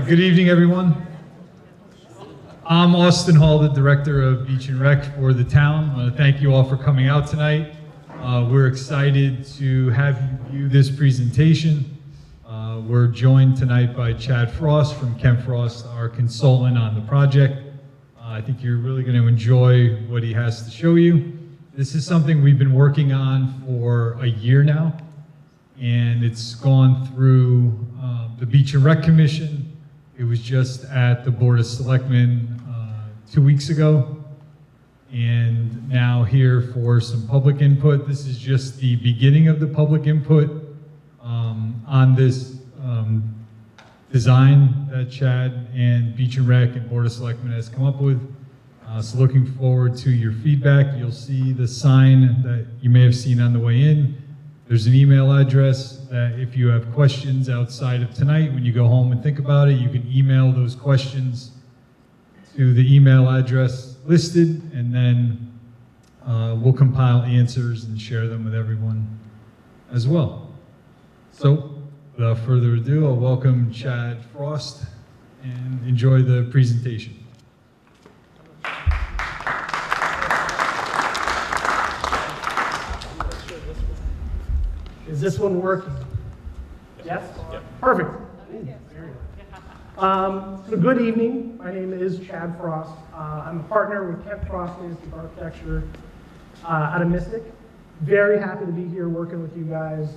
Good evening, everyone. I'm Austin Hall, the Director of Beach and Rec for the town. I want to thank you all for coming out tonight. We're excited to have you view this presentation. We're joined tonight by Chad Frost from Kent Frost, our consultant on the project. I think you're really going to enjoy what he has to show you. This is something we've been working on for a year now, and it's gone through the Beach and Rec Commission. It was just at the Board of Selectmen 2 weeks ago, and now here for some public input. This is just the beginning of the public input on this design that Chad and Beach and Rec and Board of Selectmen has come up with. So looking forward to your feedback. You'll see the sign that you may have seen on the way in. There's an email address that if you have questions outside of tonight, when you go home and think about it, you can email those questions to the email address listed, and then we'll compile answers and share them with everyone as well. So without further ado, I'll welcome Chad Frost and enjoy the presentation. Is this one working? Yes? Yep. Perfect. So good evening. My name is Chad Frost. I'm a partner with Kent Frost Landscape Architecture out of Mystic. Very happy to be here working with you guys.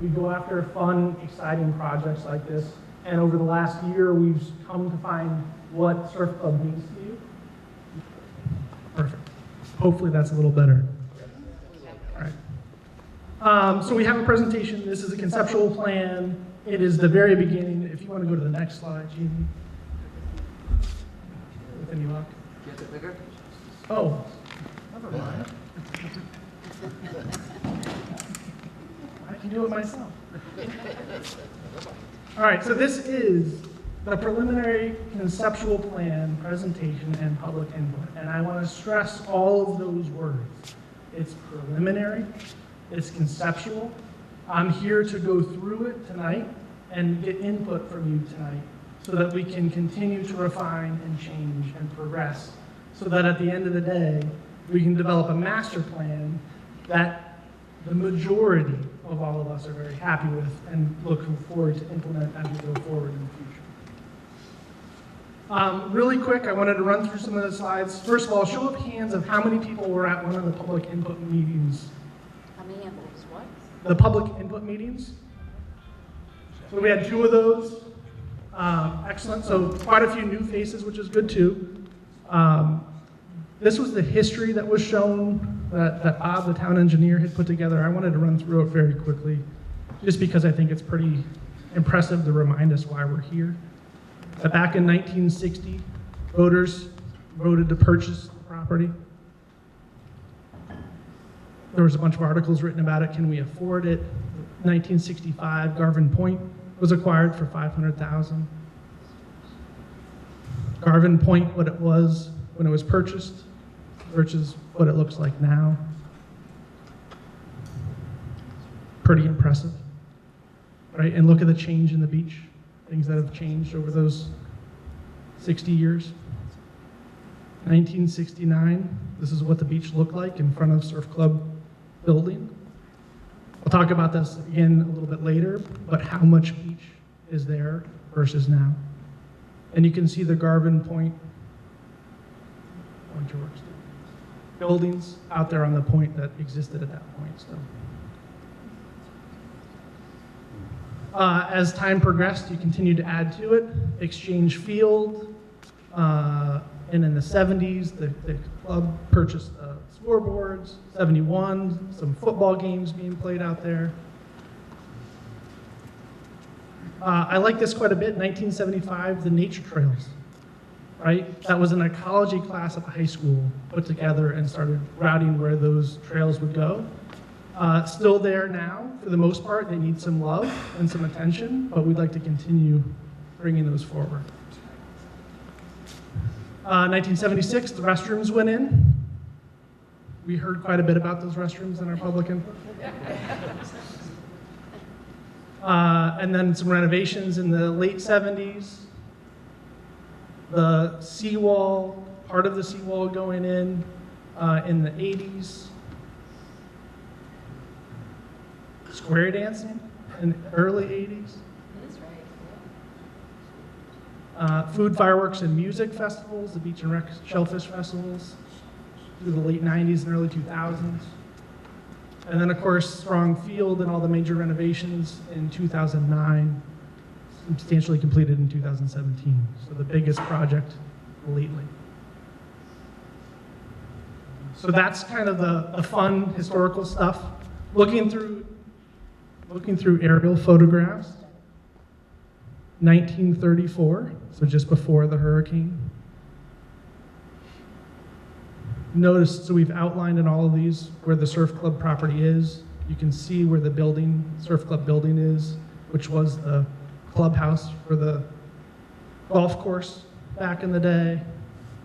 We go after fun, exciting projects like this. And over the last year, we've come to find what Surf Club means to you. Perfect. Hopefully that's a little better. All right. So we have a presentation. This is a conceptual plan. It is the very beginning. If you want to go to the next slide, Jamie. With any luck. Get it bigger? Oh, never mind. I can do it myself. All right, so this is the preliminary conceptual plan, presentation, and public input. And I want to stress all of those words. It's preliminary. It's conceptual. I'm here to go through it tonight and get input from you tonight so that we can continue to refine and change and progress so that at the end of the day, we can develop a master plan that the majority of all of us are very happy with and looking forward to implement as we go forward in the future. Really quick, I wanted to run through some of the slides. First of all, show of hands of how many people were at one of the public input meetings. What? The public input meetings. So we had 2 of those. Excellent. So quite a few new faces, which is good too. This was the history that was shown that Bob, the town engineer, had put together. I wanted to run through it very quickly, just because I think it's pretty impressive to remind us why we're here. Back in 1960, voters voted to purchase the property. There was a bunch of articles written about it. Can we afford it? 1965, Garvin Point was acquired for $500,000. Garvin Point, what it was when it was purchased, versus what it looks like now. Pretty impressive, right? And look at the change in the beach, things that have changed over those 60 years. 1969, this is what the beach looked like in front of Surf Club building. We'll talk about this again a little bit later, but how much beach is there versus now. And you can see the Garvin Point buildings out there on the point that existed at that point still. As time progressed, you continued to add to it. Exchange Field, and in the 70s, the club purchased scoreboards. 71, some football games being played out there. I like this quite a bit. 1975, the nature trails, right? That was an ecology class at the high school put together and started routing where those trails would go. Still there now, for the most part. They need some love and some attention, but we'd like to continue bringing those forward. 1976, the restrooms went in. We heard quite a bit about those restrooms in our public input. And then some renovations in the late 70s. The seawall, part of the seawall going in the 80s. Square dancing in the early 80s. That's right. Food, fireworks, and music festivals, the Beach and Rec Shellfish Festivals, through the late 90s and early 2000s. And then, of course, Strong Field and all the major renovations in 2009, substantially completed in 2017. So the biggest project lately. So that's kind of the fun historical stuff. Looking through aerial photographs, 1934, so just before the hurricane. Notice, so we've outlined in all of these where the surf club property is. You can see where the building, surf club building is, which was the clubhouse for the golf course back in the day.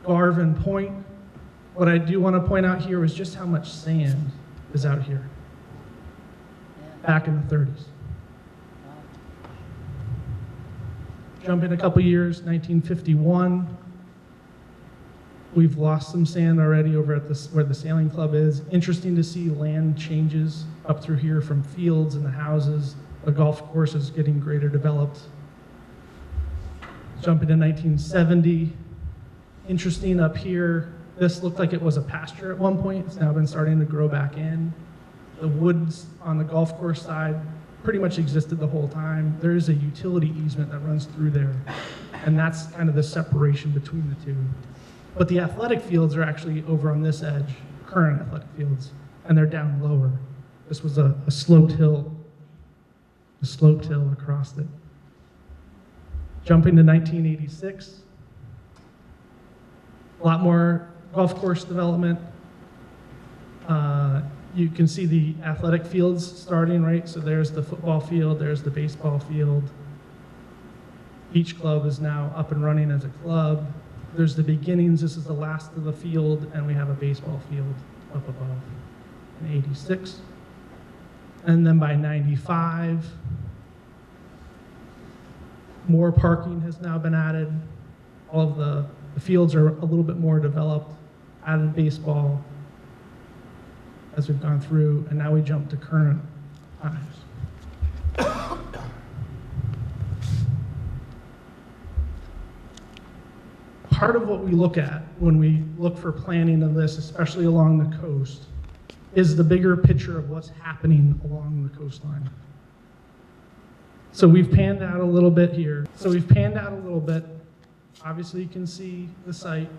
Garvin Point. What I do want to point out here is just how much sand is out here back in the 30s. Jump in a couple years, 1951. We've lost some sand already over at where the sailing club is. Interesting to see land changes up through here from fields and the houses. The golf course is getting greater developed. Jump into 1970. Interesting up here. This looked like it was a pasture at one point. It's now been starting to grow back in. The woods on the golf course side pretty much existed the whole time. There is a utility easement that runs through there, and that's kind of the separation between the two. But the athletic fields are actually over on this edge, current athletic fields, and they're down lower. This was a sloped hill across it. Jumping to 1986, a lot more golf course development. You can see the athletic fields starting, right? So there's the football field, there's the baseball field. Each club is now up and running as a club. There's the beginnings, this is the last of the field, and we have a baseball field up above in 86. And then by 95, more parking has now been added. All of the fields are a little bit more developed, added baseball as we've gone through, and now we jump to current times. Part of what we look at when we look for planning of this, especially along the coast, is the bigger picture of what's happening along the coastline. So we've panned out a little bit here. Obviously you can see the site.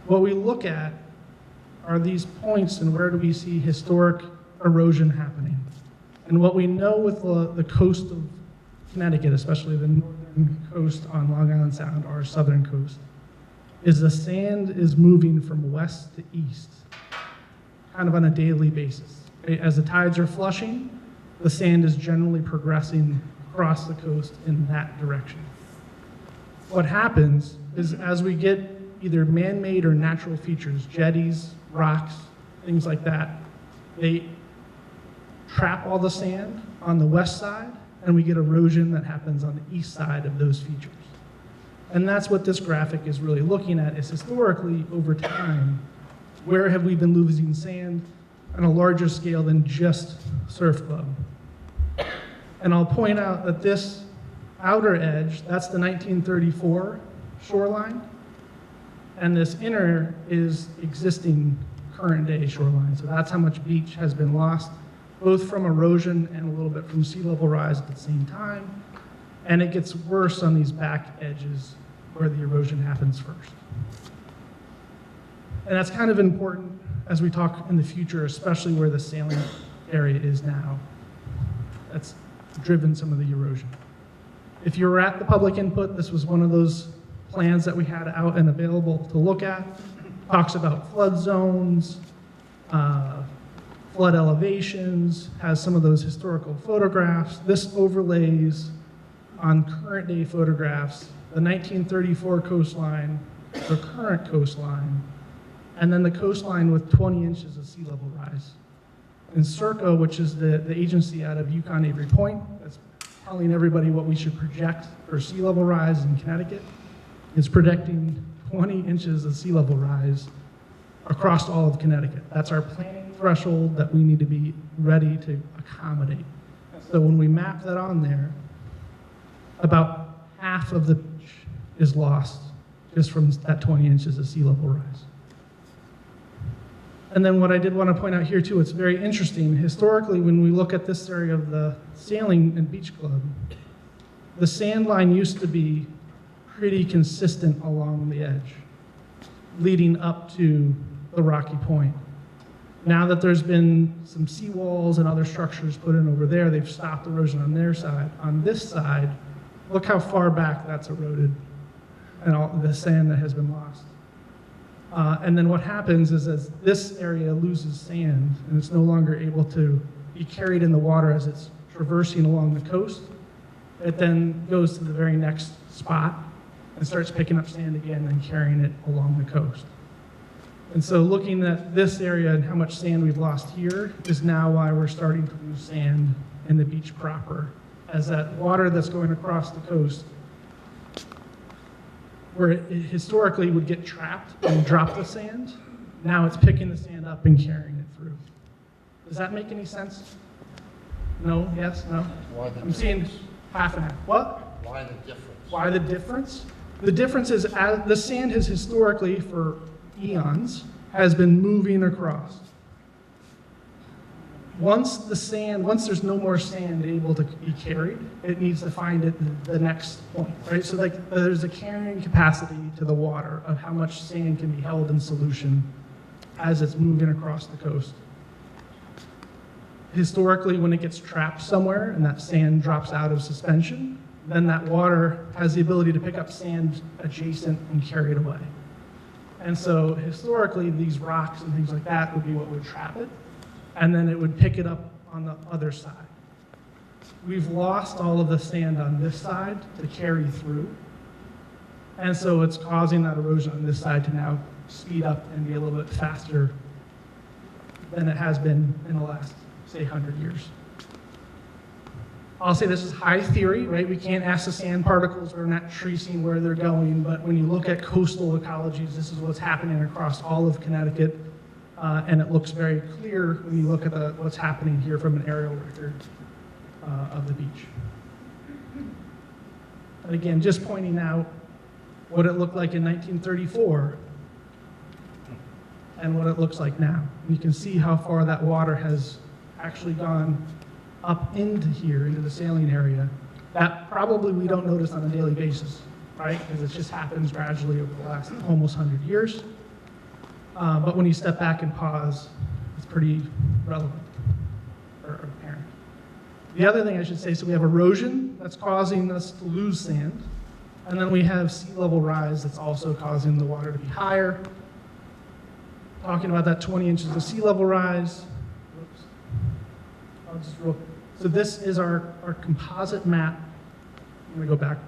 What we look at are these points and where do we see historic erosion happening. And what we know with the coast of Connecticut, especially the northern coast on Long Island Sound, our southern coast, is the sand is moving from west to east, kind of on a daily basis. As the tides are flushing, the sand is generally progressing across the coast in that direction. What happens is as we get either man-made or natural features, jetties, rocks, things like that, they trap all the sand on the west side, and we get erosion that happens on the east side of those features. And that's what this graphic is really looking at, is historically, over time, where have we been losing sand on a larger scale than just surf club. And I'll point out that this outer edge, that's the 1934 shoreline, and this inner is existing current day shoreline. So that's how much beach has been lost, both from erosion and a little bit from sea level rise at the same time. And it gets worse on these back edges where the erosion happens first. And that's kind of important as we talk in the future, especially where the sailing area is now. That's driven some of the erosion. If you were at the public input, this was one of those plans that we had out and available to look at. Talks about flood zones, flood elevations, has some of those historical photographs. This overlays on current day photographs the 1934 coastline, the current coastline, and then the coastline with 20 inches of sea level rise. And CERCO, which is the agency out of Yukon Avery Point, that's telling everybody what we should project for sea level rise in Connecticut, is predicting 20 inches of sea level rise across all of Connecticut. That's our planning threshold that we need to be ready to accommodate. So when we map that on there, about half of the beach is lost just from that 20 inches of sea level rise. And then what I did want to point out here too, it's very interesting. Historically, when we look at this area of the Sailing and Beach Club, the sand line used to be pretty consistent along the edge, leading up to the rocky point. Now that there's been some seawalls and other structures put in over there, they've stopped erosion on their side. On this side, look how far back that's eroded and all the sand that has been lost. And then what happens is as this area loses sand and it's no longer able to be carried in the water as it's traversing along the coast, it then goes to the very next spot and starts picking up sand again and carrying it along the coast. And so looking at this area and how much sand we've lost here is now why we're starting to lose sand in the beach proper, as that water that's going across the coast, where it historically would get trapped and drop the sand, now it's picking the sand up and carrying it through. Does that make any sense? No? Yes? No? I'm seeing half and half. What? Why the difference? Why the difference? The difference is as the sand has historically, for eons, has been moving across. Once there's no more sand able to be carried, it needs to find it the next point, right? So like there's a carrying capacity to the water of how much sand can be held in solution as it's moving across the coast. Historically, when it gets trapped somewhere and that sand drops out of suspension, then that water has the ability to pick up sand adjacent and carry it away. And so historically, these rocks and things like that would be what would trap it, and then it would pick it up on the other side. We've lost all of the sand on this side to carry through, and so it's causing that erosion on this side to now speed up and be a little bit faster than it has been in the last, say, 100 years. I'll say this is high theory, right? We can't ask the sand particles, we're not tracing where they're going, but when you look at coastal ecologies, this is what's happening across all of Connecticut, and it looks very clear when you look at what's happening here from an aerial record of the beach. And again, just pointing out what it looked like in 1934 and what it looks like now. And you can see how far that water has actually gone up into here, into the sailing area, that probably we don't notice on a daily basis, right? Because it just happens gradually over the last almost 100 years. But when you step back and pause, it's pretty relevant or apparent. The other thing I should say, so we have erosion that's causing us to lose sand, and then we have sea level rise that's also causing the water to be higher. Talking about that 20 inches of sea level rise. Whoops. I'll just so this is our composite map. I'm going to go back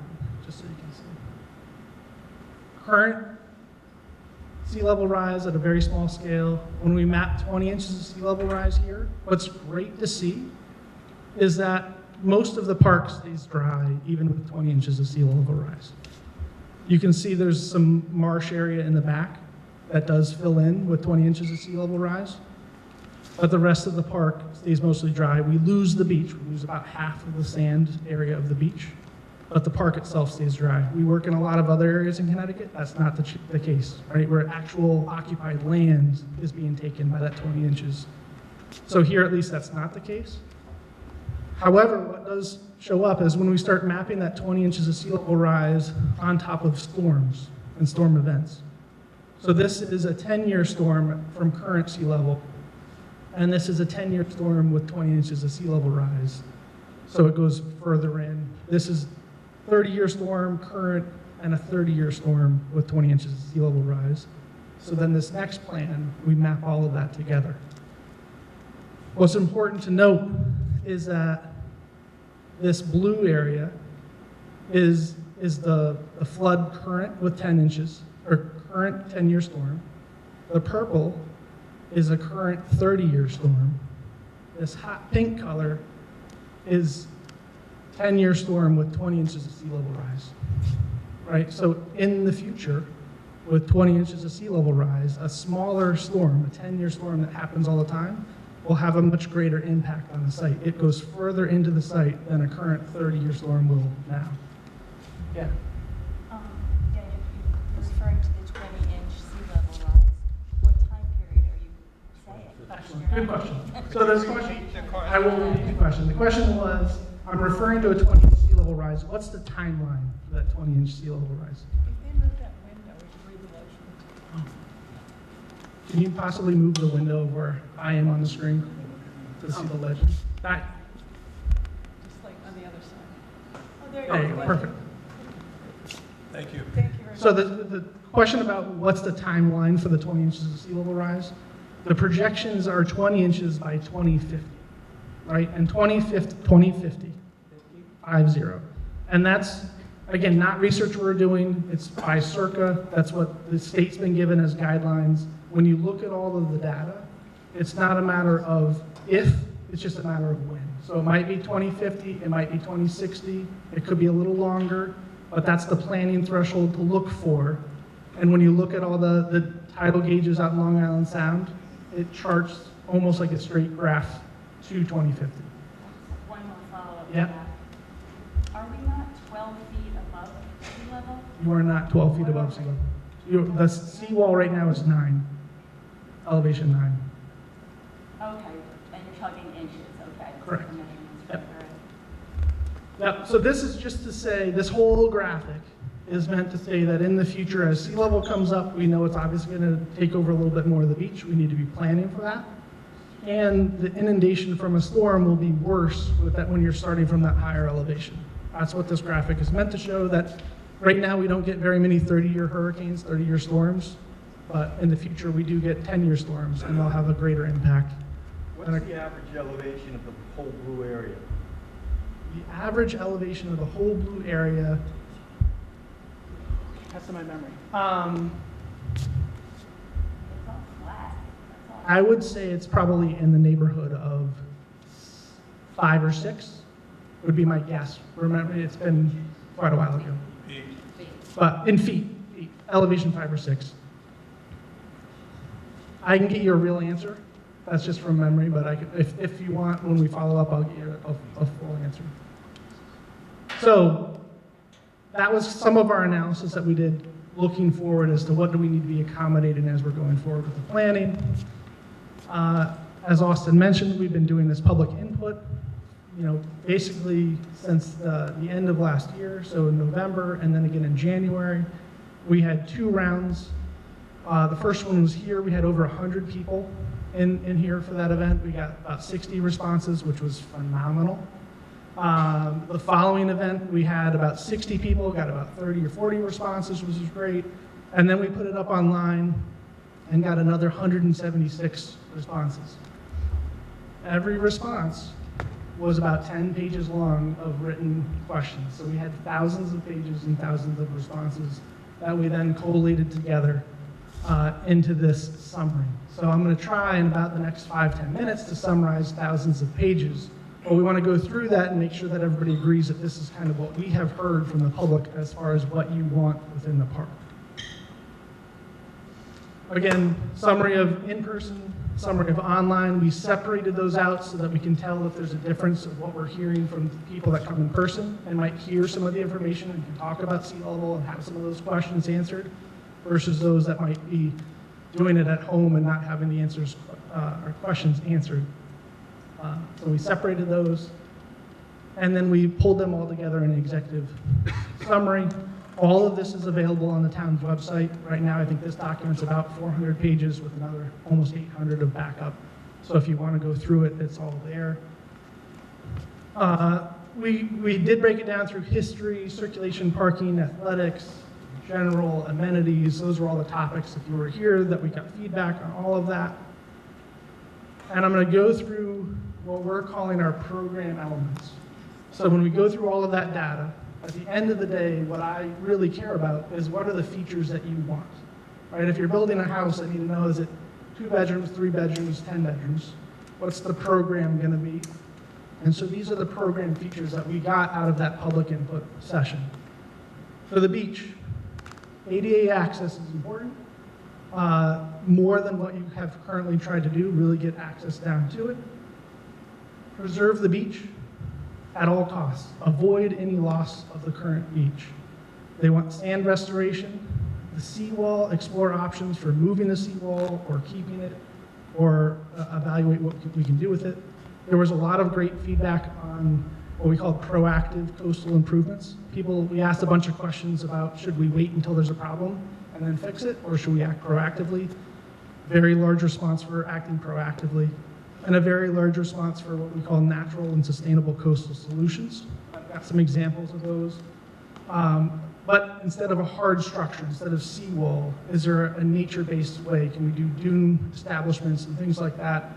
just so you can see. Current sea level rise at a very small scale. When we map 20 inches of sea level rise here, what's great to see is that most of the park stays dry even with 20 inches of sea level rise. You can see there's some marsh area in the back that does fill in with 20 inches of sea level rise. But the rest of the park stays mostly dry. We lose the beach. We lose about half of the sand area of the beach, but the park itself stays dry. We work in a lot of other areas in Connecticut. That's not the case, right? Where actual occupied land is being taken by that 20 inches. So here, at least, that's not the case. However, what does show up is when we start mapping that 20 inches of sea level rise on top of storms and storm events. So this is a 10-year storm from current sea level. And this is a 10-year storm with 20 inches of sea level rise. So it goes further in. This is 30-year storm, current, and a 30-year storm with 20 inches of sea level rise. So then this next plan, we map all of that together. What's important to note is that this blue area is the flood current with 10 inches, or current 10-year storm. The purple is a current 30-year storm. This hot pink color is 10-year storm with 20 inches of sea level rise. right? So in the future, with 20 inches of sea level rise, a smaller storm, a 10-year storm that happens all the time, will have a much greater impact on the site. It goes further into the site than a current 30-year storm will now. Yeah. Yeah, you're referring to the 20-inch sea level rise. What time period are you saying? Excellent. Good question. So this question, I will repeat the question. The question was, I'm referring to a 20-inch sea level rise. What's the timeline for that 20-inch sea level rise? If they move that window, it's regulation. Can you possibly move the window where I am on the screen to see the legend? That, Just like on the other side. Oh, there there you you go. go. Perfect. Thank you. Thank you very much. So the question about what's the timeline for the 20 inches of sea level rise, the projections are 20 inches by 2050, right? And 2050, 50. And that's, again, not research we're doing, it's by circa, that's what the state's been given as guidelines. When you look at all of the data, it's not a matter of if, it's just a matter of when. So it might be 2050, it might be 2060, it could be a little longer, but that's the planning threshold to look for. And when you look at all the tidal gauges out in Long Island Sound, it charts almost like a straight graph to 2050. One more follow-up to Yeah. that. Are we not 12 feet above sea level? You are not 12 feet above sea level. The seawall right now is 9, elevation 9. Okay, and you're talking inches, okay. Correct. The measurements Yep. are correct. Now, so this is just to say, this whole graphic is meant to say that in the future, as sea level comes up, we know it's obviously going to take over a little bit more of the beach. We need to be planning for that. And the inundation from a storm will be worse with that when you're starting from that higher elevation. That's what this graphic is meant to show, that right now we don't get very many 30-year hurricanes, 30-year storms, but in the future we do get 10-year storms, and they'll have a greater impact. What's the average elevation of the whole blue area? The average elevation of the whole blue area, that's in my memory. It's all flat. That's all. I would say it's probably in the neighborhood of 5 or 6, would be my guess. Remember, it's been quite a while ago. But in feet, elevation 5 or 6. I can get you a real answer. That's just from memory, but I can, if you want, when we follow up, I'll get you a full answer. So that was some of our analysis that we did looking forward as to what do we need to be accommodating as we're going forward with the planning. As Austin mentioned, we've been doing this public input, basically since the end of last year, so in November and then again in January. We had 2 rounds. The first one was here. We had over 100 people in here for that event. We got about 60 responses, which was phenomenal. The following event, we had about 60 people, got about 30 or 40 responses, which was great. And then we put it up online and got another 176 responses. Every response was about 10 pages long of written questions. So we had thousands of pages and thousands of responses that we then collated together into this summary. So I'm going to try in about the next 5-10 minutes to summarize thousands of pages. But we want to go through that and make sure that everybody agrees that this is kind of what we have heard from the public as far as what you want within the park. Again, summary of in-person, summary of online. We separated those out so that we can tell if there's a difference of what we're hearing from people that come in person and might hear some of the information and can talk about sea level and have some of those questions answered, versus those that might be doing it at home and not having the answers or questions answered. So we separated those, and then we pulled them all together in an executive summary. All of this is available on the town's website. Right now, I think this document's about 400 pages with another almost 800 of backup. So if you want to go through it, it's all there. We did break it down through history, circulation, parking, athletics, general amenities. Those were all the topics, if you were here, that we got feedback on all of that. And I'm going to go through what we're calling our program elements. So when we go through all of that data, at the end of the day, what I really care about is what are the features that you want, right? If you're building a house, I need to know, is it 2 bedrooms, 3 bedrooms, 10 bedrooms? What's the program going to be? And so these are the program features that we got out of that public input session. For the beach, ADA access is important. More than what you have currently tried to do, really get access down to it. Preserve the beach at all costs. Avoid any loss of the current beach. They want sand restoration, the seawall, explore options for moving the seawall or keeping it, or evaluate what we can do with it. There was a lot of great feedback on what we call proactive coastal improvements. We asked a bunch of questions about should we wait until there's a problem and then fix it, or should we act proactively? Very large response for acting proactively, and a very large response for what we call natural and sustainable coastal solutions. I've got some examples of those. But instead of a hard structure, instead of seawall, is there a nature-based way? Can we do dune establishments and things like that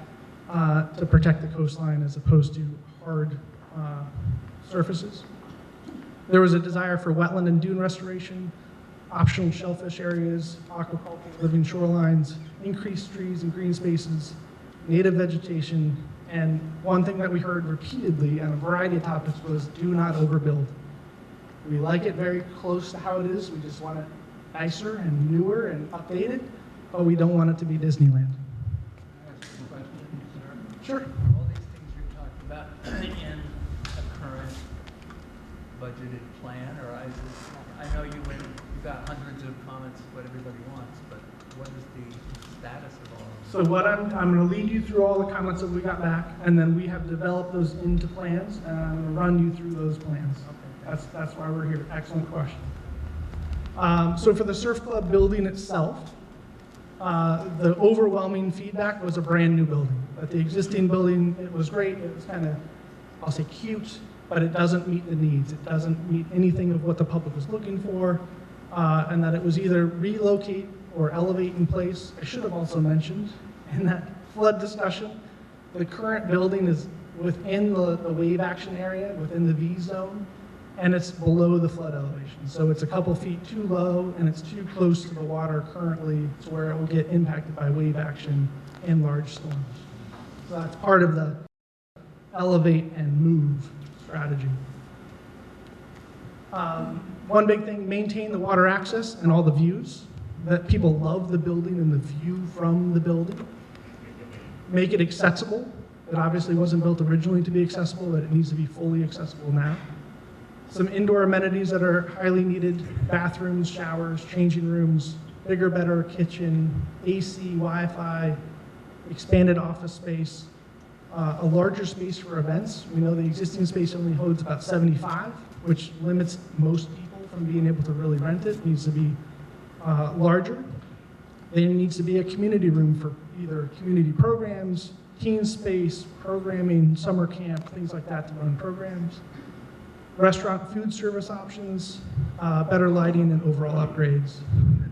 to protect the coastline as opposed to hard surfaces? There was a desire for wetland and dune restoration, optional shellfish areas, aquaculture, living shorelines, increased trees and green spaces, native vegetation, and one thing that we heard repeatedly on a variety of topics was do not overbuild. We like it very close to how it is. We just want it nicer and newer and updated, but we don't want it to be Disneyland. Sure. All these things you're talking about in a current budgeted plan, or I know you got hundreds of comments of what everybody wants, but what is the status of all of So what I'm going to lead you through all the comments that we got back, and then we have developed those into plans, and I'm going to run you through those plans. Okay. That's why we're here. Excellent question. So for the surf club building itself, the overwhelming feedback was a brand new building. But the existing building, it was great. It was kind of, I'll say cute, but it doesn't meet the needs. It doesn't meet anything of what the public was looking for, and that it was either relocate or elevate in place. I should have also mentioned in that flood discussion, the current building is within the wave action area, within the V zone, and it's below the flood elevation. So it's a couple feet too low, and it's too close to the water currently to where it will get impacted by wave action in large storms. So that's part of the elevate and move strategy. One big thing, maintain the water access and all the views. That people love the building and the view from the building. Make it accessible. It obviously wasn't built originally to be accessible, but it needs to be fully accessible now. Some indoor amenities that are highly needed: bathrooms, showers, changing rooms, bigger, better kitchen, AC, Wi-Fi, expanded office space, a larger space for events. We know the existing space only holds about 75, which limits most people from being able to really rent it. It needs to be larger. There needs to be a community room for either community programs, teen space, programming, summer camp, things like that to run programs. Restaurant food service options, better lighting and overall upgrades.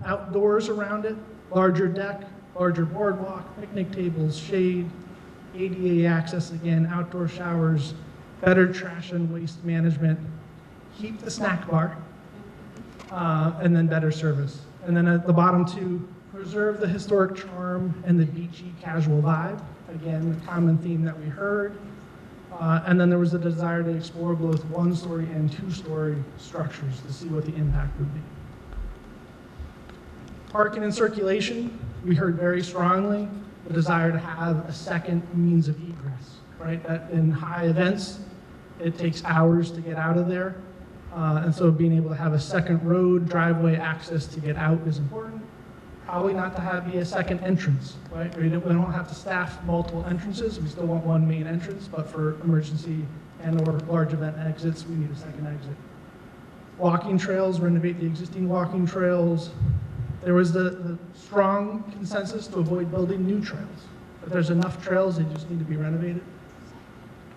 Outdoors around it, larger deck, larger boardwalk, picnic tables, shade, ADA access again, outdoor showers, better trash and waste management, keep the snack bar, and then better service. And then at the bottom two, preserve the historic charm and the beachy casual vibe. Again, the common theme that we heard. And then there was a desire to explore both one-story and two-story structures to see what the impact would be. Parking and circulation, we heard very strongly the desire to have a second means of egress, right? That in high events, it takes hours to get out of there. And so being able to have a second road, driveway access to get out is important. Probably not to be a second entrance, right? We don't have to staff multiple entrances. We still want one main entrance, but for emergency and or large event exits, we need a second exit. Walking trails, renovate the existing walking trails. There was the strong consensus to avoid building new trails. If there's enough trails, they just need to be renovated.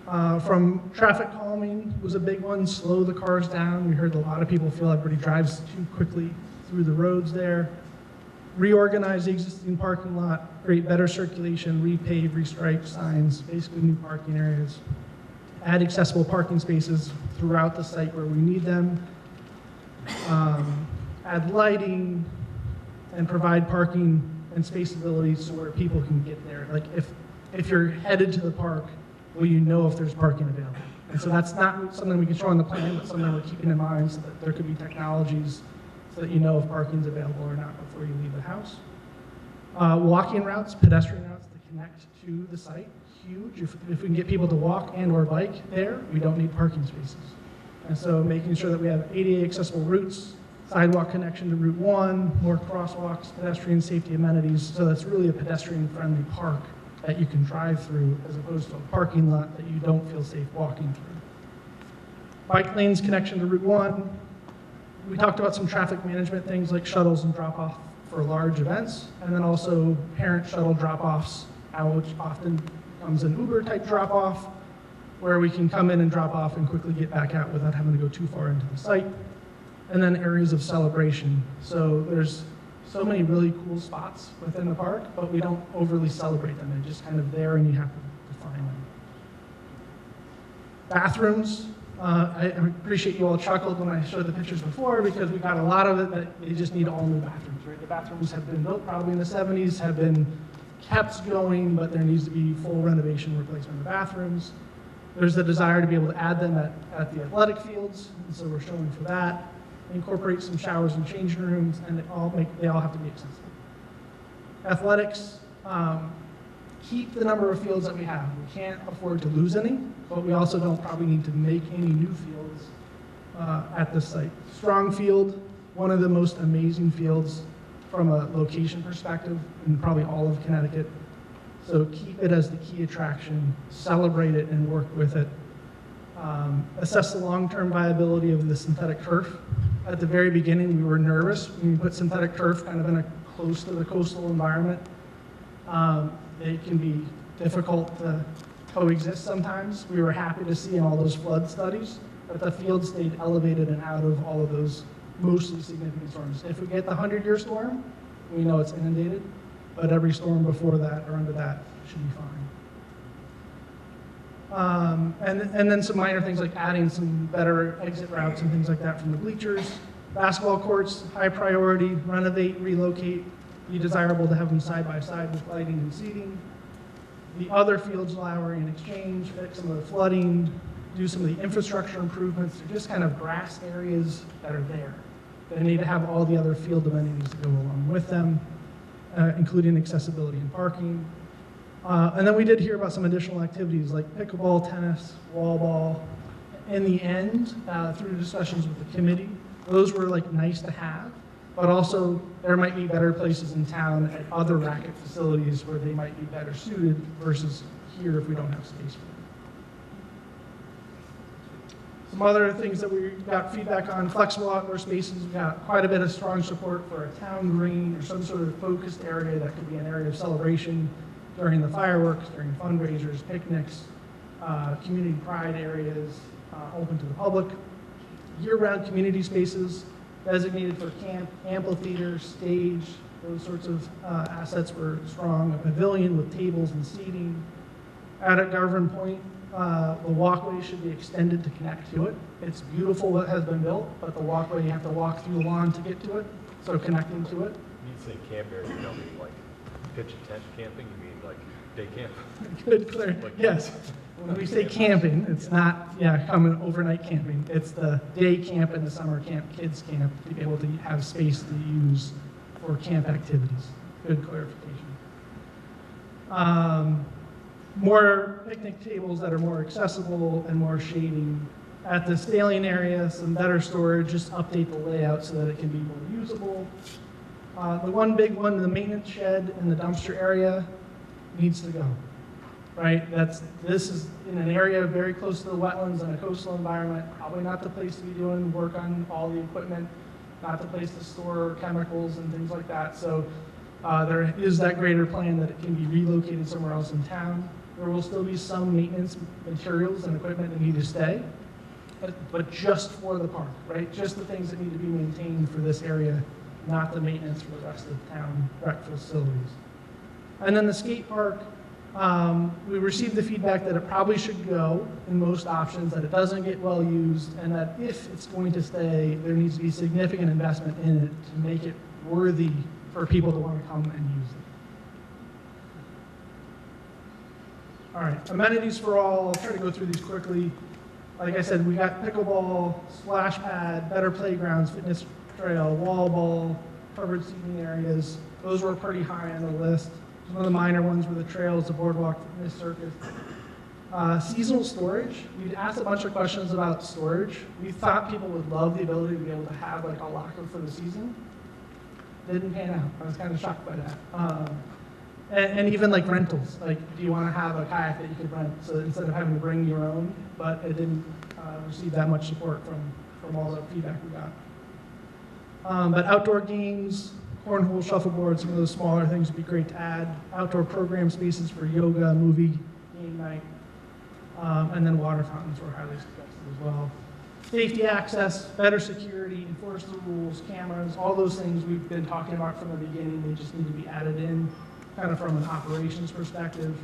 From traffic calming was a big one, slow the cars down. We heard a lot of people feel everybody drives too quickly through the roads there. Reorganize the existing parking lot, create better circulation, repave, restripe signs, basically new parking areas. Add accessible parking spaces throughout the site where we need them. Add lighting and provide parking and spaceability so where people can get there. Like if you're headed to the park, will you know if there's parking available? And so that's not something we can show on the plan, but something we're keeping in mind so that there could be technologies so that you know if parking's available or not before you leave the house. Walking routes, pedestrian routes to connect to the site, huge. If we can get people to walk and or bike there, we don't need parking spaces. And so making sure that we have ADA accessible routes, sidewalk connection to Route 1, more crosswalks, pedestrian safety amenities, so that's really a pedestrian-friendly park that you can drive through as opposed to a parking lot that you don't feel safe walking through. Bike lanes connection to Route 1. We talked about some traffic management things like shuttles and drop-off for large events, and then also parent shuttle drop-offs, which often comes an Uber-type drop-off, where we can come in and drop off and quickly get back out without having to go too far into the site. And then areas of celebration. So there's so many really cool spots within the park, but we don't overly celebrate them. They're just kind of there and you have to define them. Bathrooms. I appreciate you all chuckled when I showed the pictures before because we got a lot of it that they just need all new bathrooms, right? The bathrooms have been built probably in the 70s, have been kept going, but there needs to be full renovation replacement of bathrooms. There's the desire to be able to add them at the athletic fields, and so we're showing for that. Incorporate some showers and changing rooms, and they all have to be accessible. Athletics, keep the number of fields that we have. We can't afford to lose any, but we also don't probably need to make any new fields at this site. Strong field, one of the most amazing fields from a location perspective in probably all of Connecticut. So keep it as the key attraction, celebrate it and work with it. Assess the long-term viability of the synthetic turf. At the very beginning, we were nervous when we put synthetic turf kind of in a close to the coastal environment. It can be difficult to coexist sometimes. We were happy to see in all those flood studies that the field stayed elevated and out of all of those mostly significant storms. If we get the 100-year storm, we know it's inundated. But every storm before that or under that should be fine. And then some minor things like adding some better exit routes and things like that from the bleachers. Basketball courts, high priority, renovate, relocate, be desirable to have them side by side with lighting and seating. The other fields Lowry and Exchange, fix some of the flooding, do some of the infrastructure improvements. They're just kind of grass areas that are there. They need to have all the other field amenities to go along with them. Including accessibility and parking. And then we did hear about some additional activities like pickleball, tennis, wall ball. In the end, through discussions with the committee, those were like nice to have, but also there might be better places in town at other racket facilities where they might be better suited versus here if we don't have space for them. Some other things that we got feedback on, flexible outdoor spaces. We got quite a bit of strong support for a town green or some sort of focused area that could be an area of celebration during the fireworks, during fundraisers, picnics, community pride areas, open to the public. Year-round community spaces designated for camp, amphitheater, stage, those sorts of assets were strong. A pavilion with tables and seating. Out at Garvin Point, the walkway should be extended to connect to it. It's beautiful what has been built, but the walkway, you have to walk through the lawn to get to it, so connecting to it. When you say camp area, you don't mean like pitch a tent camping, you mean like day camp? Good, clear. Yes. When we say camping, it's not, coming overnight camping. It's the day camp and the summer camp, kids camp, to be able to have space to use for camp activities. Good clarification. More picnic tables that are more accessible and more shading. At the staining area, some better storage, just update the layout so that it can be more usable. The one big one, the maintenance shed in the dumpster area needs to go, right? This is in an area very close to the wetlands and a coastal environment, probably not the place to be doing work on all the equipment, not the place to store chemicals and things like that. So there is that greater plan that it can be relocated somewhere else in town. There will still be some maintenance materials and equipment that need to stay, but just for the park, right? Just the things that need to be maintained for this area, not the maintenance for the rest of the town rec facilities. And then the skate park, we received the feedback that it probably should go in most options, that it doesn't get well used, and that if it's going to stay, there needs to be significant investment in it to make it worthy for people to want to come and use it. All right, amenities for all. I'll try to go through these quickly. like I said, we got pickleball, splash pad, better playgrounds, fitness trail, wall ball, covered seating areas. Those were pretty high on the list. Some of the minor ones were the trails, the boardwalk, fitness circuit. Seasonal storage. We'd asked a bunch of questions about storage. We thought people would love the ability to be able to have like a locker for the season. Didn't pan out. I was kind of shocked by that. And even like rentals. Like, do you want to have a kayak that you could rent? So instead of having to bring your own, but it didn't receive that much support from all the feedback we got. But outdoor games, cornhole, shuffleboard, some of those smaller things would be great to add. Outdoor program spaces for yoga, movie, game night. And then water fountains were highly suggested as well. Safety access, better security, enforce the rules, cameras, all those things we've been talking about from the beginning. They just need to be added in, kind of from an operations perspective.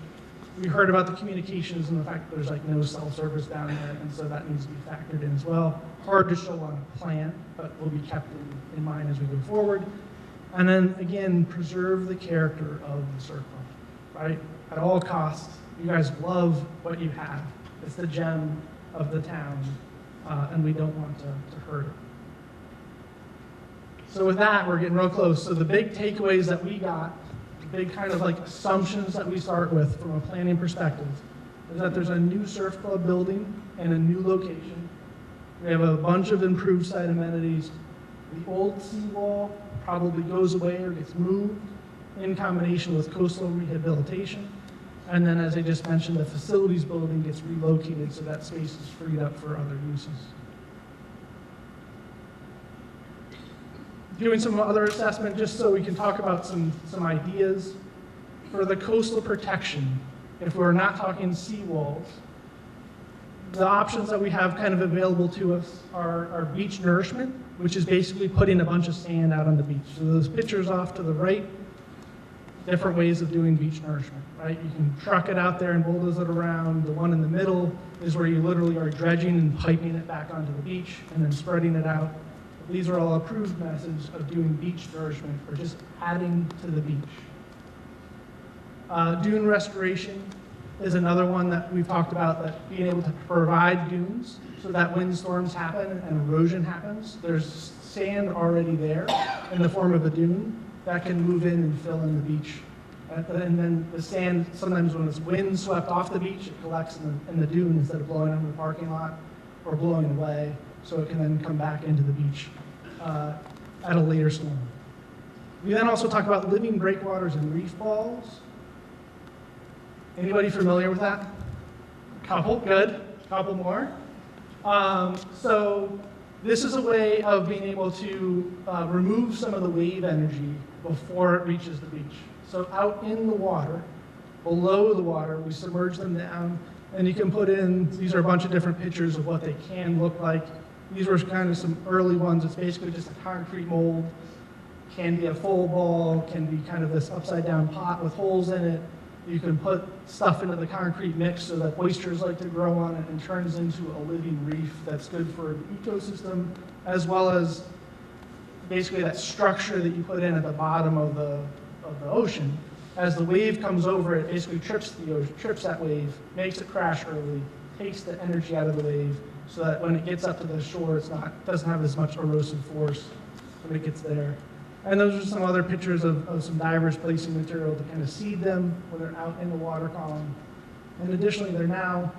We heard about the communications and the fact that there's like no self-service down there, and so that needs to be factored in as well. Hard to show on a plan, but will be kept in mind as we go forward. And then again, preserve the character of the surf club, right? At all costs. You guys love what you have. It's the gem of the town, and we don't want to hurt it. So with that, we're getting real close. So the big takeaways that we got, the big kind of like assumptions that we start with from a planning perspective, is that there's a new surf club building and a new location. We have a bunch of improved site amenities. The old seawall probably goes away or gets moved in combination with coastal rehabilitation. And then, as I just mentioned, the facilities building gets relocated so that space is freed up for other uses. Doing some other assessment just so we can talk about some ideas. For the coastal protection, if we're not talking seawalls, the options that we have kind of available to us are beach nourishment, which is basically putting a bunch of sand out on the beach. So those pictures off to the right, different ways of doing beach nourishment, right? You can truck it out there and bulldoze it around. The one in the middle is where you literally are dredging and piping it back onto the beach and then spreading it out. These are all approved methods of doing beach nourishment or just adding to the beach. Dune restoration is another one that we've talked about, that being able to provide dunes so that when storms happen and erosion happens, there's sand already there in the form of a dune that can move in and fill in the beach. And then the sand, sometimes when it's wind swept off the beach, it collects in the dune instead of blowing into the parking lot or blowing away, so it can then come back into the beach at a later storm. We then also talk about living breakwaters and reef balls. Anybody familiar with that? Couple, good. Couple more. So this is a way of being able to remove some of the wave energy before it reaches the beach. So out in the water, below the water, we submerge them down, and you can put in, these are a bunch of different pictures of what they can look like. These were kind of some early ones. It's basically just a concrete mold. Can be a full ball, can be kind of this upside down pot with holes in it. You can put stuff into the concrete mix so that oysters like to grow on it and turns into a living reef that's good for the ecosystem, as well as basically that structure that you put in at the bottom of the ocean. As the wave comes over, it basically trips the ocean, trips that wave, makes it crash early, takes the energy out of the wave, so that when it gets up to the shore, doesn't have as much erosive force when it gets there. And those are some other pictures of some divers placing material to kind of seed them when they're out in the water column. And additionally, they're now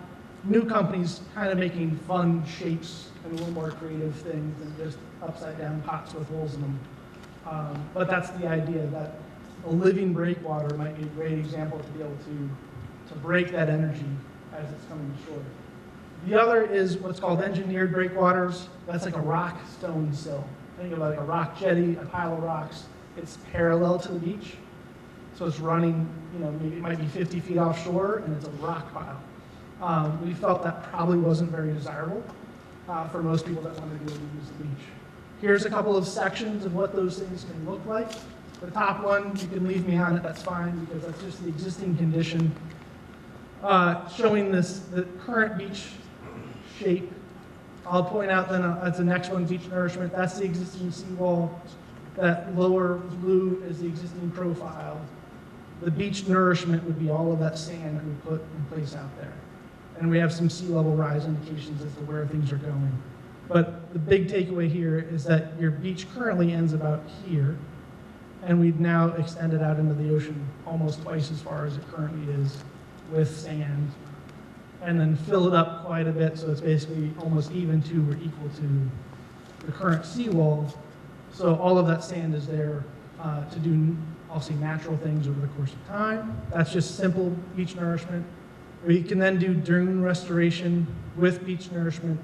new companies kind of making fun shapes and a little more creative things than just upside down pots with holes in them. But that's the idea, that a living breakwater might be a great example to be able to break that energy as it's coming to shore. The other is what's called engineered breakwaters. That's like a rock stone sill. Think of like a rock jetty, a pile of rocks. It's parallel to the beach. So it's running, maybe it might be 50 feet offshore, and it's a rock pile. We felt that probably wasn't very desirable for most people that wanted to go use the beach. Here's a couple of sections of what those things can look like. The top one, you can leave me on it, that's fine, because that's just the existing condition. Showing the current beach shape. I'll point out then as the next one, beach nourishment, that's the existing seawall. That lower blue is the existing profile. The beach nourishment would be all of that sand we put in place out there. and we have some sea level rise indications as to where things are going. But the big takeaway here is that your beach currently ends about here, and we've now extended out into the ocean almost twice as far as it currently is with sand, and then fill it up quite a bit so it's basically almost even to or equal to the current seawall. So all of that sand is there to do, I'll say, natural things over the course of time. That's just simple beach nourishment. We can then do dune restoration with beach nourishment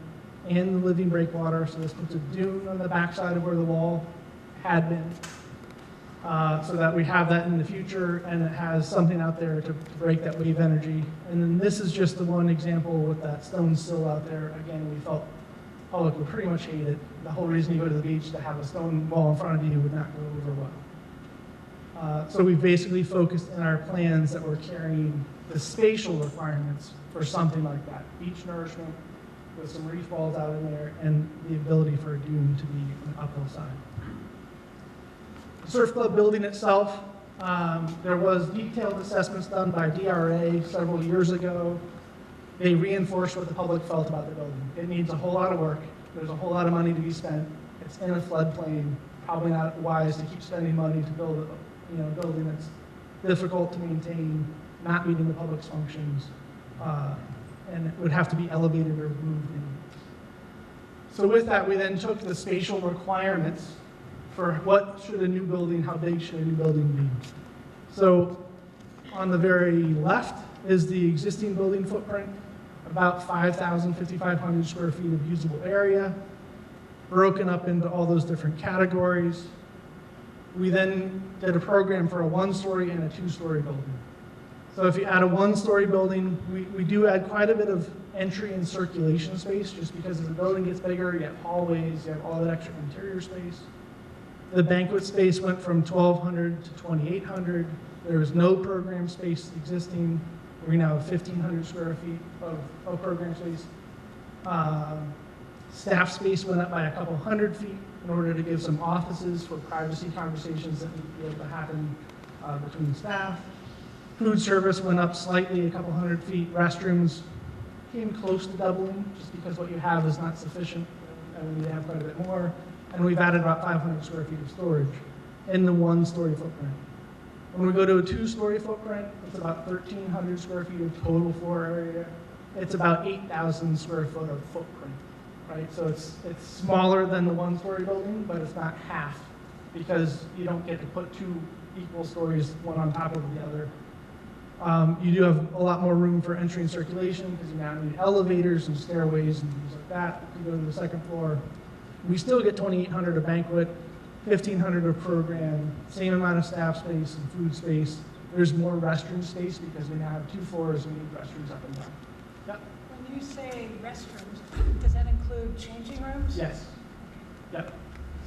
and the living breakwater. So this puts a dune on the backside of where the wall had been, so that we have that in the future, and it has something out there to break that wave energy. And then this is just the one example with that stone sill out there. Again, we felt public would pretty much hate it. The whole reason you go to the beach to have a stone wall in front of you would not go over well. So we've basically focused in our plans that we're carrying the spatial requirements for something like that. Beach nourishment with some reef walls out in there, and the ability for a dune to be on the uphill side. The surf club building itself, there was detailed assessments done by DRA several years ago. They reinforced what the public felt about the building. It needs a whole lot of work. There's a whole lot of money to be spent. It's in a floodplain. Probably not wise to keep spending money to build a building that's difficult to maintain, not meeting the public's functions, and it would have to be elevated or moved in. So with that, we then took the spatial requirements for what should a new building, how big should a new building be. So on the very left is the existing building footprint, about 5,500 square feet of usable area, broken up into all those different categories. We then did a program for a 1-story and a 2-story building. So if you add a 1-story building, we do add quite a bit of entry and circulation space, just because as the building gets bigger, you have hallways, you have all that extra interior space. The banquet space went from 1,200 to 2,800. There was no program space existing. We now have 1,500 square feet of program space. Staff space went up by a couple hundred feet in order to give some offices for privacy conversations that need to be able to happen between staff. Food service went up slightly, a couple hundred feet. Restrooms came close to doubling, just because what you have is not sufficient, and we need to have quite a bit more. And we've added about 500 square feet of storage in the 1-story footprint. When we go to a 2-story footprint, it's about 1,300 square feet of total floor area. It's about 8,000 square foot of footprint, right? So it's smaller than the 1-story building, but it's not half, because you don't get to put 2 equal stories, one on top of the other. You do have a lot more room for entry and circulation, because you now need elevators and stairways and things like that to go to the second floor. We still get 2,800 of banquet, 1,500 of program, same amount of staff space and food space. There's more restroom space because we now have 2 floors and we need restrooms up and down. Yep. When you say restrooms, does that include changing rooms? Yes. Yep.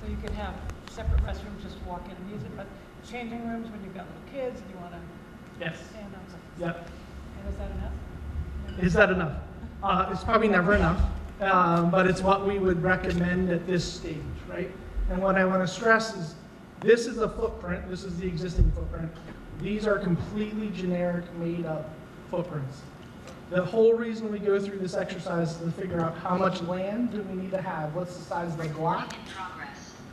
So you could have separate restrooms, just walk in and use it, but changing rooms when you've got little kids and you want to Yes. stand on something. Yep. And is that enough? Is that enough? It's probably never enough, but it's what we would recommend at this stage, right? And what I want to stress is this is a footprint. This is the existing footprint. These are completely generic, made-up footprints. The whole reason we go through this exercise is to figure out how much land do we need to have, what's the size of the block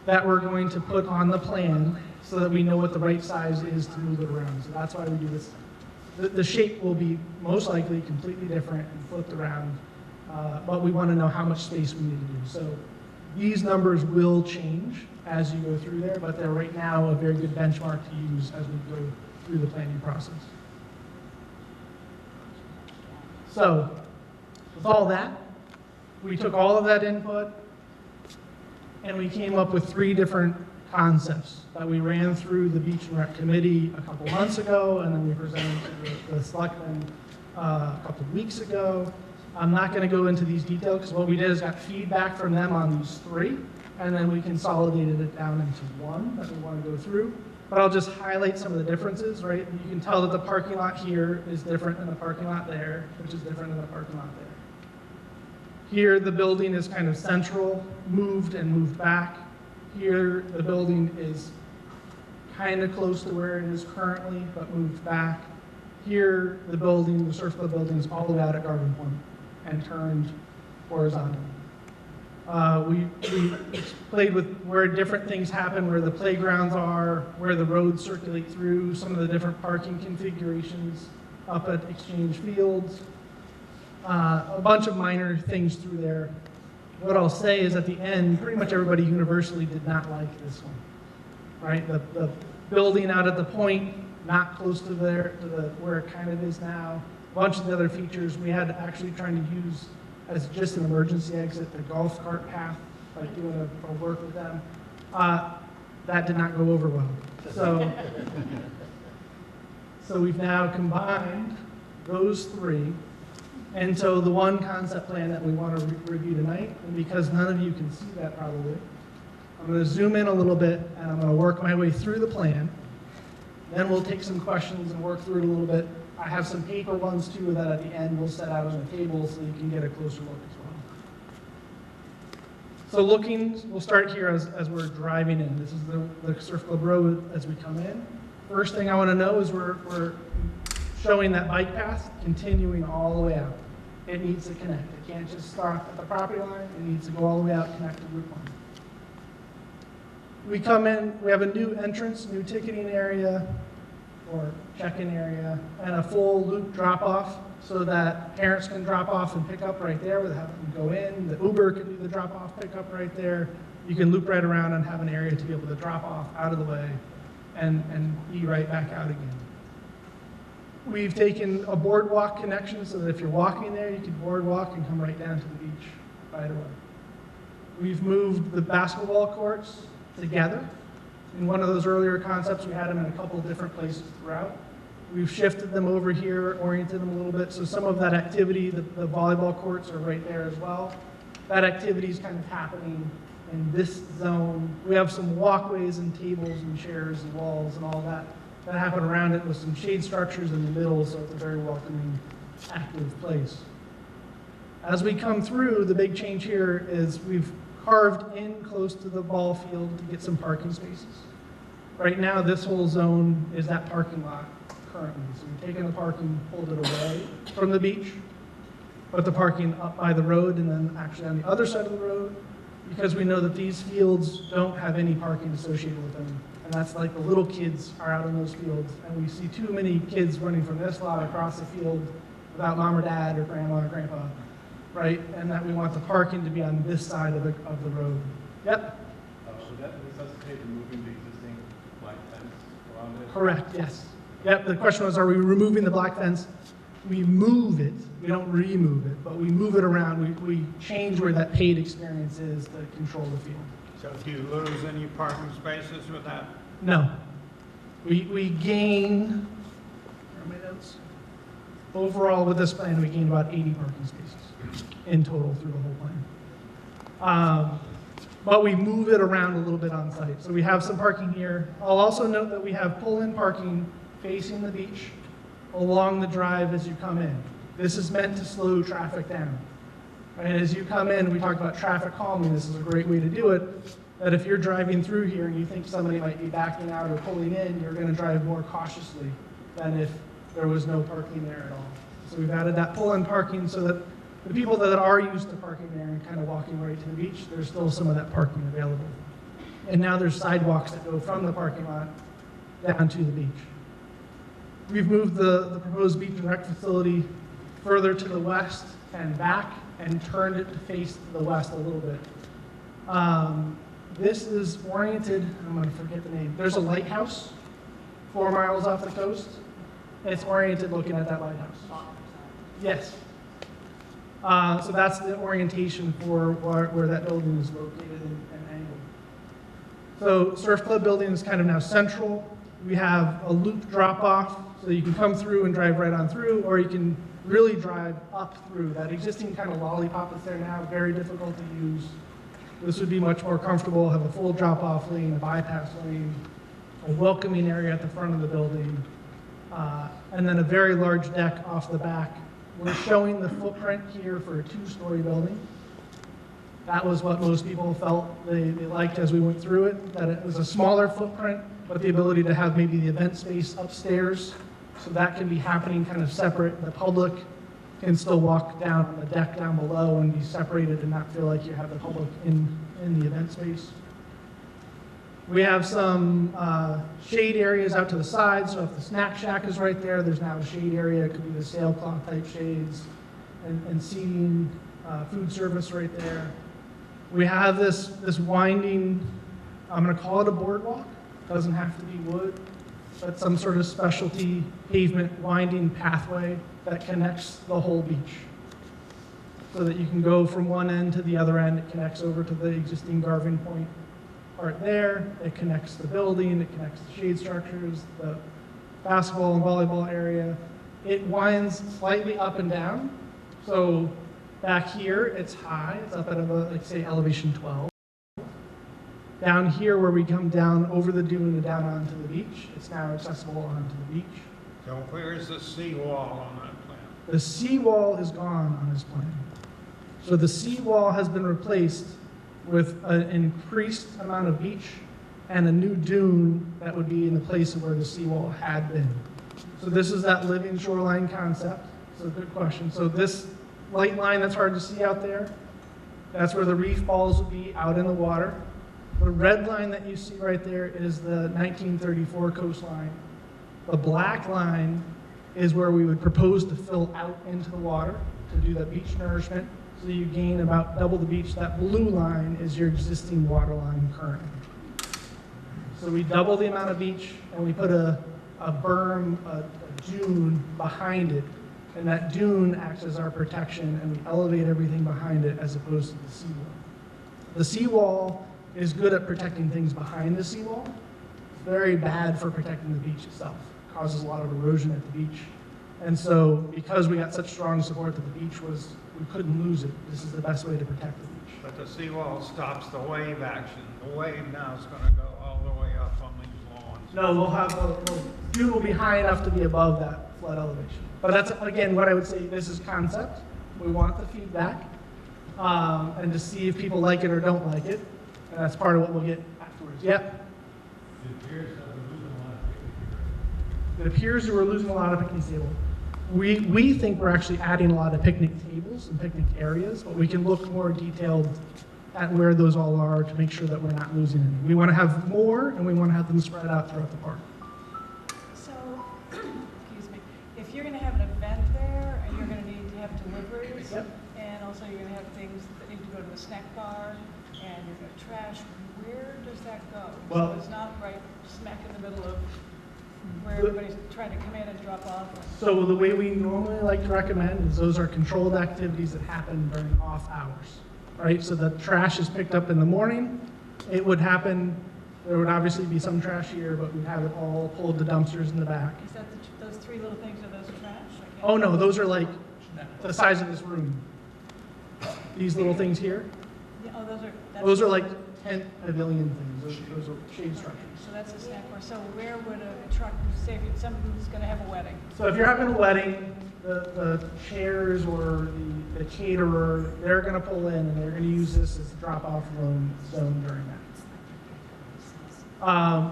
that we're going to put on the plan so that we know what the right size is to move it around. So that's why we do this. The shape will be most likely completely different and flipped around, but we want to know how much space we need to do. So these numbers will change as you go through there, but they're right now a very good benchmark to use as we go through the planning process. So with all that, we took all of that input and we came up with 3 different concepts that we ran through the Beach and Rec Committee a couple months ago, and then we presented to the selectmen a couple of weeks ago. I'm not going to go into these details because what we did is got feedback from them on these 3, and then we consolidated it down into 1 that we want to go through. But I'll just highlight some of the differences, right? You can tell that the parking lot here is different than the parking lot there, which is different than the parking lot there. Here, the building is kind of central, moved and moved back. Here, the building is kind of close to where it is currently, but moved back. Here, the building, the surf club building is all the way out at Garden Point and turned horizontal. We played with where different things happen, where the playgrounds are, where the roads circulate through, some of the different parking configurations up at Exchange Fields, a bunch of minor things through there. What I'll say is at the end, pretty much everybody universally did not like this one, right? The building out at the point, not close to there, to where it kind of is now. A bunch of the other features we had actually trying to use as just an emergency exit, the golf cart path, like doing a work with them. That did not go over well. So we've now combined those three. And so the one concept plan that we want to review tonight, and because none of you can see that probably, I'm going to zoom in a little bit and I'm going to work my way through the plan. Then we'll take some questions and work through it a little bit. I have some paper ones too that at the end we'll set out on the table so you can get a closer look as well. So we'll start here as we're driving in. This is the Surf Club Road as we come in. First thing I want to know is we're showing that bike path continuing all the way out. It needs to connect. It can't just start at the property line. It needs to go all the way out, connect to Route 1. We come in, we have a new entrance, new ticketing area, or check-in area, and a full loop drop-off so that parents can drop off and pick up right there without having to go in. The Uber can do the drop-off, pick up right there. You can loop right around and have an area to be able to drop off out of the way and be right back out again. We've taken a boardwalk connection so that if you're walking there, you can boardwalk and come right down to the beach right away. We've moved the basketball courts together. In one of those earlier concepts, we had them in a couple of different places throughout. We've shifted them over here, oriented them a little bit, so some of that activity, the volleyball courts are right there as well. That activity is kind of happening in this zone. We have some walkways and tables and chairs and walls and all that happen around it with some shade structures in the middle, so it's a very welcoming, active place. As we come through, the big change here is we've carved in close to the ball field to get some parking spaces. Right now, this whole zone is that parking lot currently. So we've taken the parking, pulled it away from the beach, put the parking up by the road and then actually on the other side of the road, because we know that these fields don't have any parking associated with them. And that's like the little kids are out in those fields. And we see too many kids running from this lot across the field without mom or dad or grandma or grandpa, right? And that we want the parking to be on this side of the road. Yep? Would that necessitate removing the existing black fence around it? Correct, yes. Yep, the question was, are we removing the black fence? We move it. We don't remove it, but we move it around. We change where that paid experience is to control the field. So do you lose any parking spaces with that? No. We gain, where are my notes? Overall, with this plan, we gain about 80 parking spaces in total through the whole plan. But we move it around a little bit on site. So we have some parking here. I'll also note that we have pull-in parking facing the beach along the drive as you come in. This is meant to slow traffic down. And as you come in, we talked about traffic calming. This is a great way to do it. That if you're driving through here and you think somebody might be backing out or pulling in, you're going to drive more cautiously than if there was no parking there at all. So we've added that pull-in parking so that the people that are used to parking there and kind of walking right to the beach, there's still some of that parking available. And now there's sidewalks that go from the parking lot down to the beach. We've moved the proposed beach and rec facility further to the west and back and turned it to face to the west a little bit. This is oriented, I'm going to forget the name. There's a lighthouse 4 miles off the coast. It's oriented looking at that lighthouse. Yes. So that's the orientation for where that building is located and angled. So Surf Club building is kind of now central. We have a loop drop off, so you can come through and drive right on through, or you can really drive up through. That existing kind of lollipop that's there now, very difficult to use. This would be much more comfortable, have a full drop-off lane, a bypass lane, a welcoming area at the front of the building, and then a very large deck off the back. We're showing the footprint here for a 2-story building. That was what most people felt they liked as we went through it, that it was a smaller footprint, but the ability to have maybe the event space upstairs So that can be happening kind of separate. The public can still walk down on the deck down below and be separated and not feel like you have the public in the event space. We have some shade areas out to the side, so if the snack shack is right there, there's now a shade area. It could be the sailcloth type shades and seating, food service right there. We have this winding, I'm going to call it a boardwalk. It doesn't have to be wood, but some sort of specialty pavement winding pathway that connects the whole beach. So that you can go from one end to the other end. It connects over to the existing Garvin Point part there. It connects the building, it connects the shade structures, the basketball and volleyball area. It winds slightly up and down. So back here, it's high. It's up at about, like, say, elevation 12. Down here, where we come down over the dune and down onto the beach, it's now accessible onto the beach. So where's the seawall on that plan? The seawall is gone on this plan. So the seawall has been replaced with an increased amount of beach and a new dune that would be in the place of where the seawall had been. So this is that living shoreline concept. So good question. So this light line that's hard to see out there, that's where the reef balls would be out in the water. The red line that you see right there is the 1934 coastline. The black line is where we would propose to fill out into the water to do that beach nourishment. So you gain about double the beach. That blue line is your existing water line currently. So we double the amount of beach and we put a berm, a dune behind it. And that dune acts as our protection and we elevate everything behind it as opposed to the seawall. The seawall is good at protecting things behind the seawall. It's very bad for protecting the beach itself. It causes a lot of erosion at the beach. And so because we got such strong support that the beach was, we couldn't lose it. This is the best way to protect the beach. But the seawall stops the wave action. The wave now is going to go all the way up on these lawns. No, we'll have, the dune will be high enough to be above that flood elevation. But that's, again, what I would say, this is concept. We want the feedback and to see if people like it or don't like it. And that's part of what we'll get afterwards. Yep. It appears that we're losing a lot of picnic tables. We think we're actually adding a lot of picnic tables and picnic areas, but we can look more detailed at where those all are to make sure that we're not losing any. We want to have more, and we want to have them spread out throughout the park. So, excuse me, if you're going to have an event there, and you're going to need to have deliveries, Yep. and also you're going to have things that need to go to the snack bar, and you're going to trash, where does that go? Well- So it's not right smack in the middle of where everybody's trying to come in and drop off. So the way we normally like to recommend is those are controlled activities that happen during off hours, right? So the trash is picked up in the morning. It would happen, there would obviously be some trash here, but we'd have it all pulled to dumpsters in the back. Is that those three little things, are those trash? I can't- Oh no, those are like the size of this room. These little things here, Yeah, oh, those are like tent pavilion things. Those are shade structures. So that's a snack bar. So where would a truck, say if someone's going to have a wedding? So if you're having a wedding, the chairs or the caterer, they're going to pull in and they're going to use this as a drop-off zone during that.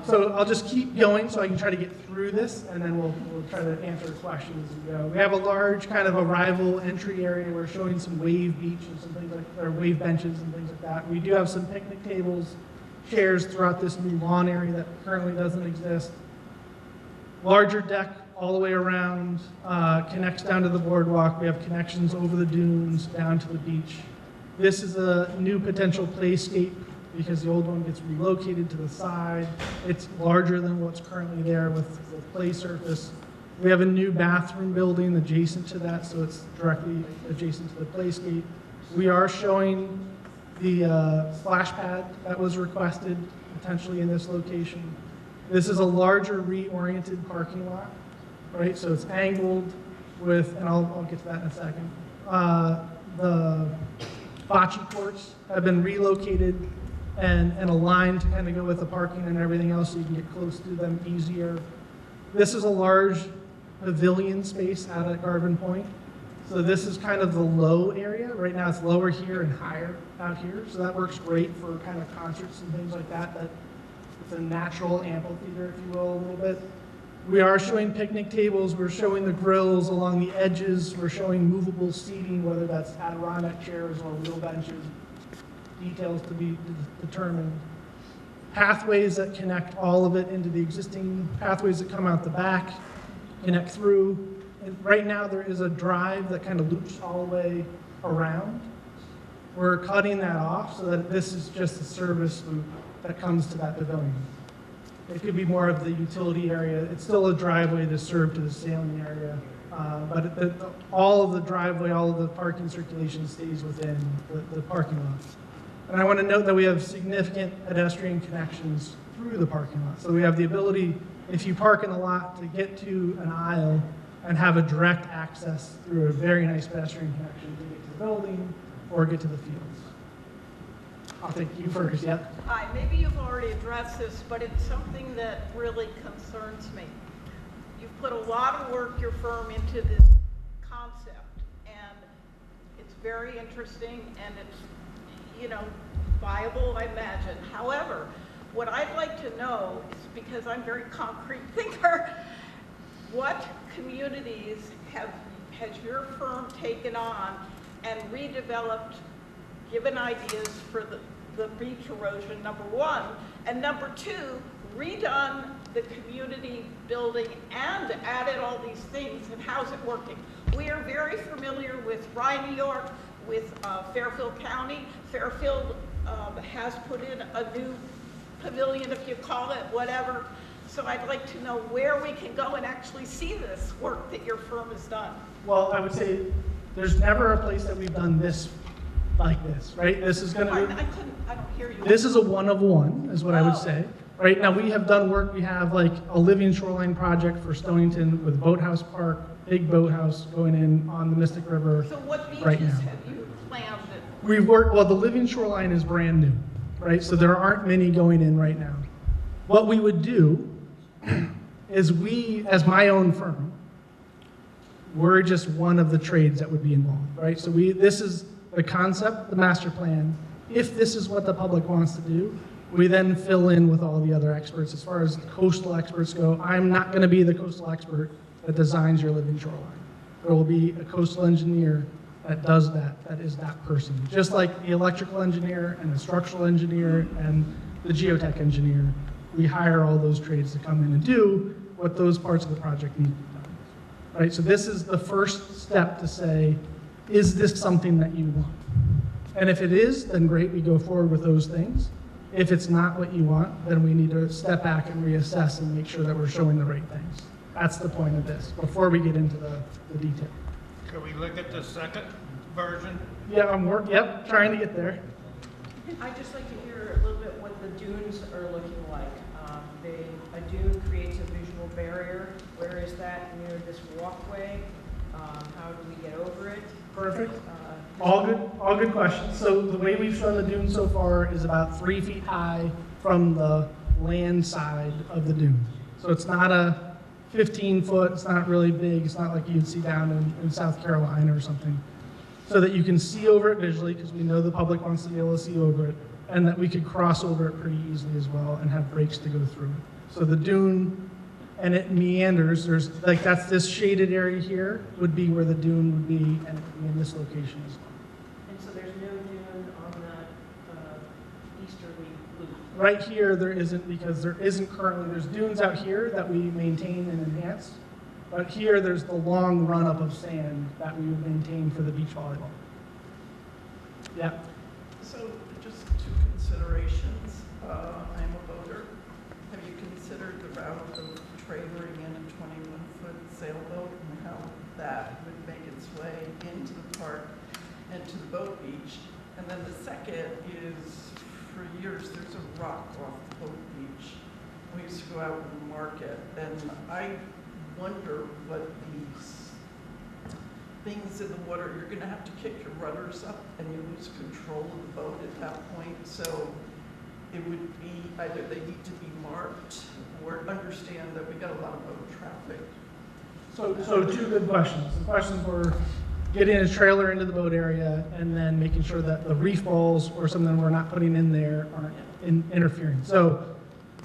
So I'll just keep going so I can try to get through this, and then we'll try to answer questions as we go. We have a large kind of arrival entry area. We're showing some wave beach and some things like, or wave benches and things like that. We do have some picnic tables, chairs throughout this new lawn area that currently doesn't exist. Larger deck all the way around, connects down to the boardwalk. We have connections over the dunes down to the beach. This is a new potential playscape because the old one gets relocated to the side. It's larger than what's currently there with the play surface. We have a new bathroom building adjacent to that, so it's directly adjacent to the playscape. We are showing the splash pad that was requested potentially in this location. This is a larger reoriented parking lot, right? So it's angled with, and I'll get to that in a second. The bocce courts have been relocated and aligned to kind of go with the parking and everything else so you can get close to them easier. This is a large pavilion space out at Garvin Point. So this is kind of the low area. Right now it's lower here and higher out here. So that works great for kind of concerts and things like that. It's a natural amphitheater, if you will, a little bit. We are showing picnic tables, we're showing the grills along the edges, we're showing movable seating, whether that's Adirondack chairs or wheel benches, details to be determined. Pathways that connect all of it into the existing pathways that come out the back, connect through. And right now there is a drive that kind of loops all the way around. We're cutting that off so that this is just a service loop that comes to that pavilion. It could be more of the utility area. It's still a driveway to serve to the sailing area, but all of the driveway, all of the parking circulation stays within the parking lot. And I want to note that we have significant pedestrian connections through the parking lot. So we have the ability, if you park in the lot, to get to an aisle and have a direct access through a very nice pedestrian connection to get to the building or get to the fields. I'll take you first, yeah? Hi, maybe you've already addressed this, but it's something that really concerns me. You've put a lot of work, your firm, into this concept, and it's very interesting, and it's, you know, viable, I imagine. However, what I'd like to know is, because I'm a very concrete thinker, what communities has your firm taken on and redeveloped, given ideas for the beach erosion, number one, and number two, redone the community building and added all these things, and how's it working? We are very familiar with Rye, New York, with Fairfield County. Fairfield has put in a new pavilion, if you call it, whatever. So I'd like to know where we can go and actually see this work that your firm has done. Well, I would say there's never a place that we've done this like this, right? This is gonna be, I don't hear you. this is a one of one, is what I would say. Right now, we have done work, we have like a living shoreline project for Stonington with Boathouse Park, big boathouse going in on the Mystic River. So what beaches right now. have you planned? We've worked, well, the living shoreline is brand new, right? So there aren't many going in right now. What we would do is we, as my own firm, we're just one of the trades that would be involved, right? So this is the concept, the master plan. If this is what the public wants to do, we then fill in with all the other experts. As far as coastal experts go, I'm not going to be the coastal expert that designs your living shoreline. There will be a coastal engineer that does that, that is that person. Just like the electrical engineer and the structural engineer and the geotech engineer, we hire all those trades to come in and do what those parts of the project need to be done. Right? So this is the first step to say, is this something that you want? And if it is, then great, we go forward with those things. If it's not what you want, then we need to step back and reassess and make sure that we're showing the right things. That's the point of this, before we get into the detail. Can we look at the second version? Yeah, trying to get there. I'd just like to hear a little bit what the dunes are looking like. A dune creates a visual barrier. Where is that near this walkway? How do we get over it? Perfect. All good questions. So the way we've shown the dune so far is about 3 feet high from the land side of the dune. So it's not a 15-foot, it's not really big, it's not like you'd see down in South Carolina or something. So that you can see over it visually, because we know the public wants to be able to see over it, and that we could cross over it pretty easily as well and have breaks to go through. So the dune, and it meanders, that's this shaded area here would be where the dune would be, and it would be in this location as well. And so there's no dune on that easterly loop? Right here, there isn't, because there isn't currently, there's dunes out here that we maintain and enhance, but here there's the long run-up of sand that we would maintain for the beach volleyball. Yeah. So just two considerations. I'm a boater. Have you considered the route of trailering in a 21-foot sailboat and how that would make its way into the park and to the boat beach? And then the second is, for years, there's a rock off the boat beach. We used to go out and market, and I wonder what these things in the water, you're going to have to kick your rudders up and you lose control of the boat at that point. So it would be either they need to be marked or understand that we got a lot of boat traffic. So two good questions. The questions were getting a trailer into the boat area and then making sure that the reef balls or something we're not putting in there aren't interfering. So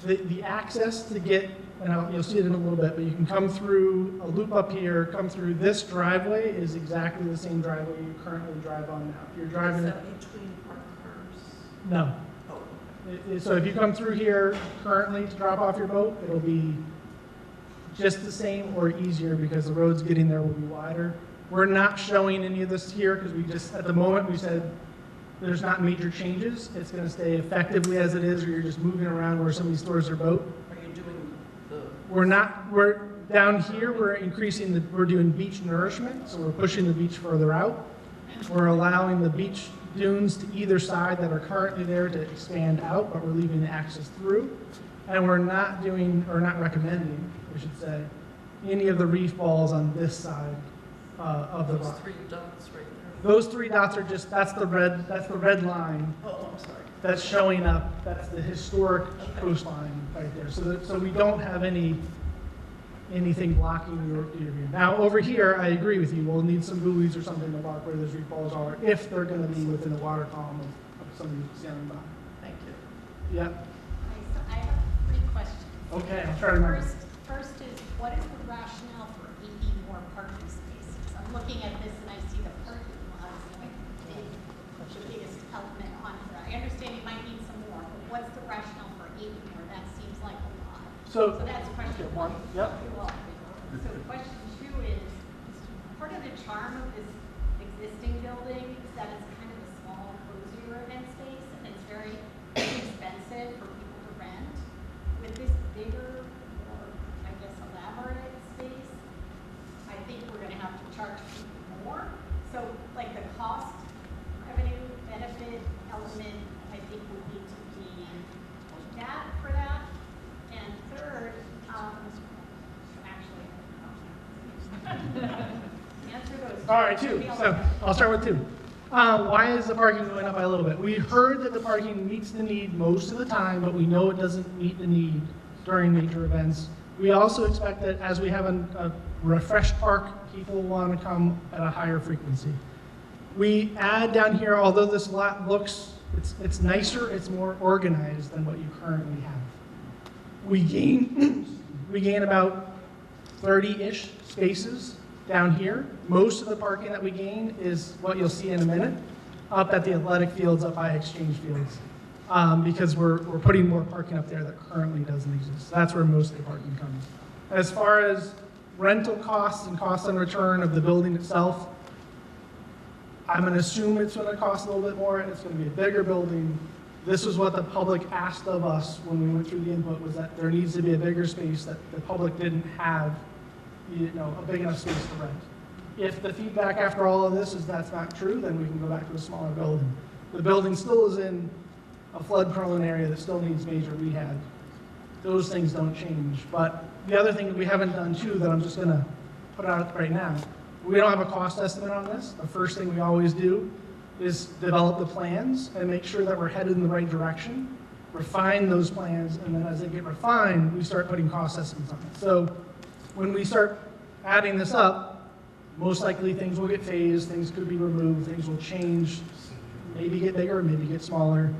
the access to get, and you'll see it in a little bit, but you can come through a loop up here, come through this driveway is exactly the same driveway you currently drive on now. If you're driving Is it, that between parked cars? no. Oh, So if you come through here currently to drop off your boat, it'll be just the same or easier because the roads getting there will be wider. We're not showing any of this here because we just, at the moment, we said there's not major changes. It's going to stay effectively as it is, or you're just moving around where somebody stores their boat. are you doing the? We're down here, we're increasing we're doing beach nourishment, so we're pushing the beach further out. We're allowing the beach dunes to either side that are currently there to expand out, but we're leaving the access through. And we're not doing, or not recommending, I should say, any of the reef balls on this side of the Those rock. 3 dots right there? Those 3 dots are just, that's the red line Oh, I'm sorry. that's showing up. That's the historic coastline right there. So we don't have anything blocking your view. Now over here, I agree with you. We'll need some buoys or something to mark where those reef balls are, if they're going to be within the water column of somebody standing by. Thank you. Yeah. Okay, so I have 3 questions. Okay, I'll try to remember. First is, what is the rationale for 80 more parking spaces? I'm looking at this and I see the parking lot is like the biggest element on here. I understand you might need some more, but what's the rationale for 80 more? That seems like a lot. So That's question one. 1. Yep. So question 2 is, part of the charm of this existing building is that it's kind of a small, cozier event space, and it's very expensive for people to rent. With this bigger, more, I guess, elaborate space, I think we're gonna have to charge people more. So, like, the cost, revenue, benefit element, I think would need to be looked at for that. And third, answer those. All right, 2. So I'll start with 2. Why is the parking going up by a little bit? We heard that the parking meets the need most of the time, but we know it doesn't meet the need during major events. We also expect that as we have a refreshed park, people want to come at a higher frequency. We add down here, although this lot looks, it's nicer, it's more organized than what you currently have. We gain about 30-ish spaces down here. Most of the parking that we gain is what you'll see in a minute, up at the athletic fields, up by exchange fields, because we're putting more parking up there that currently doesn't exist. That's where most of the parking comes. As far as rental costs and costs on return of the building itself, I'm going to assume it's going to cost a little bit more, and it's going to be a bigger building. This was what the public asked of us when we went through the input, was that there needs to be a bigger space, that the public didn't have, a big enough space to rent. If the feedback after all of this is that's not true, then we can go back to a smaller building. The building still is in a flood-prone area that still needs major rehab. Those things don't change. But the other thing that we haven't done too, that I'm just going to put out right now, we don't have a cost estimate on this. The first thing we always do is develop the plans and make sure that we're headed in the right direction, refine those plans, and then as they get refined, we start putting cost estimates on it. So when we start adding this up, most likely things will get phased, things could be removed, things will change, maybe get bigger, maybe get smaller,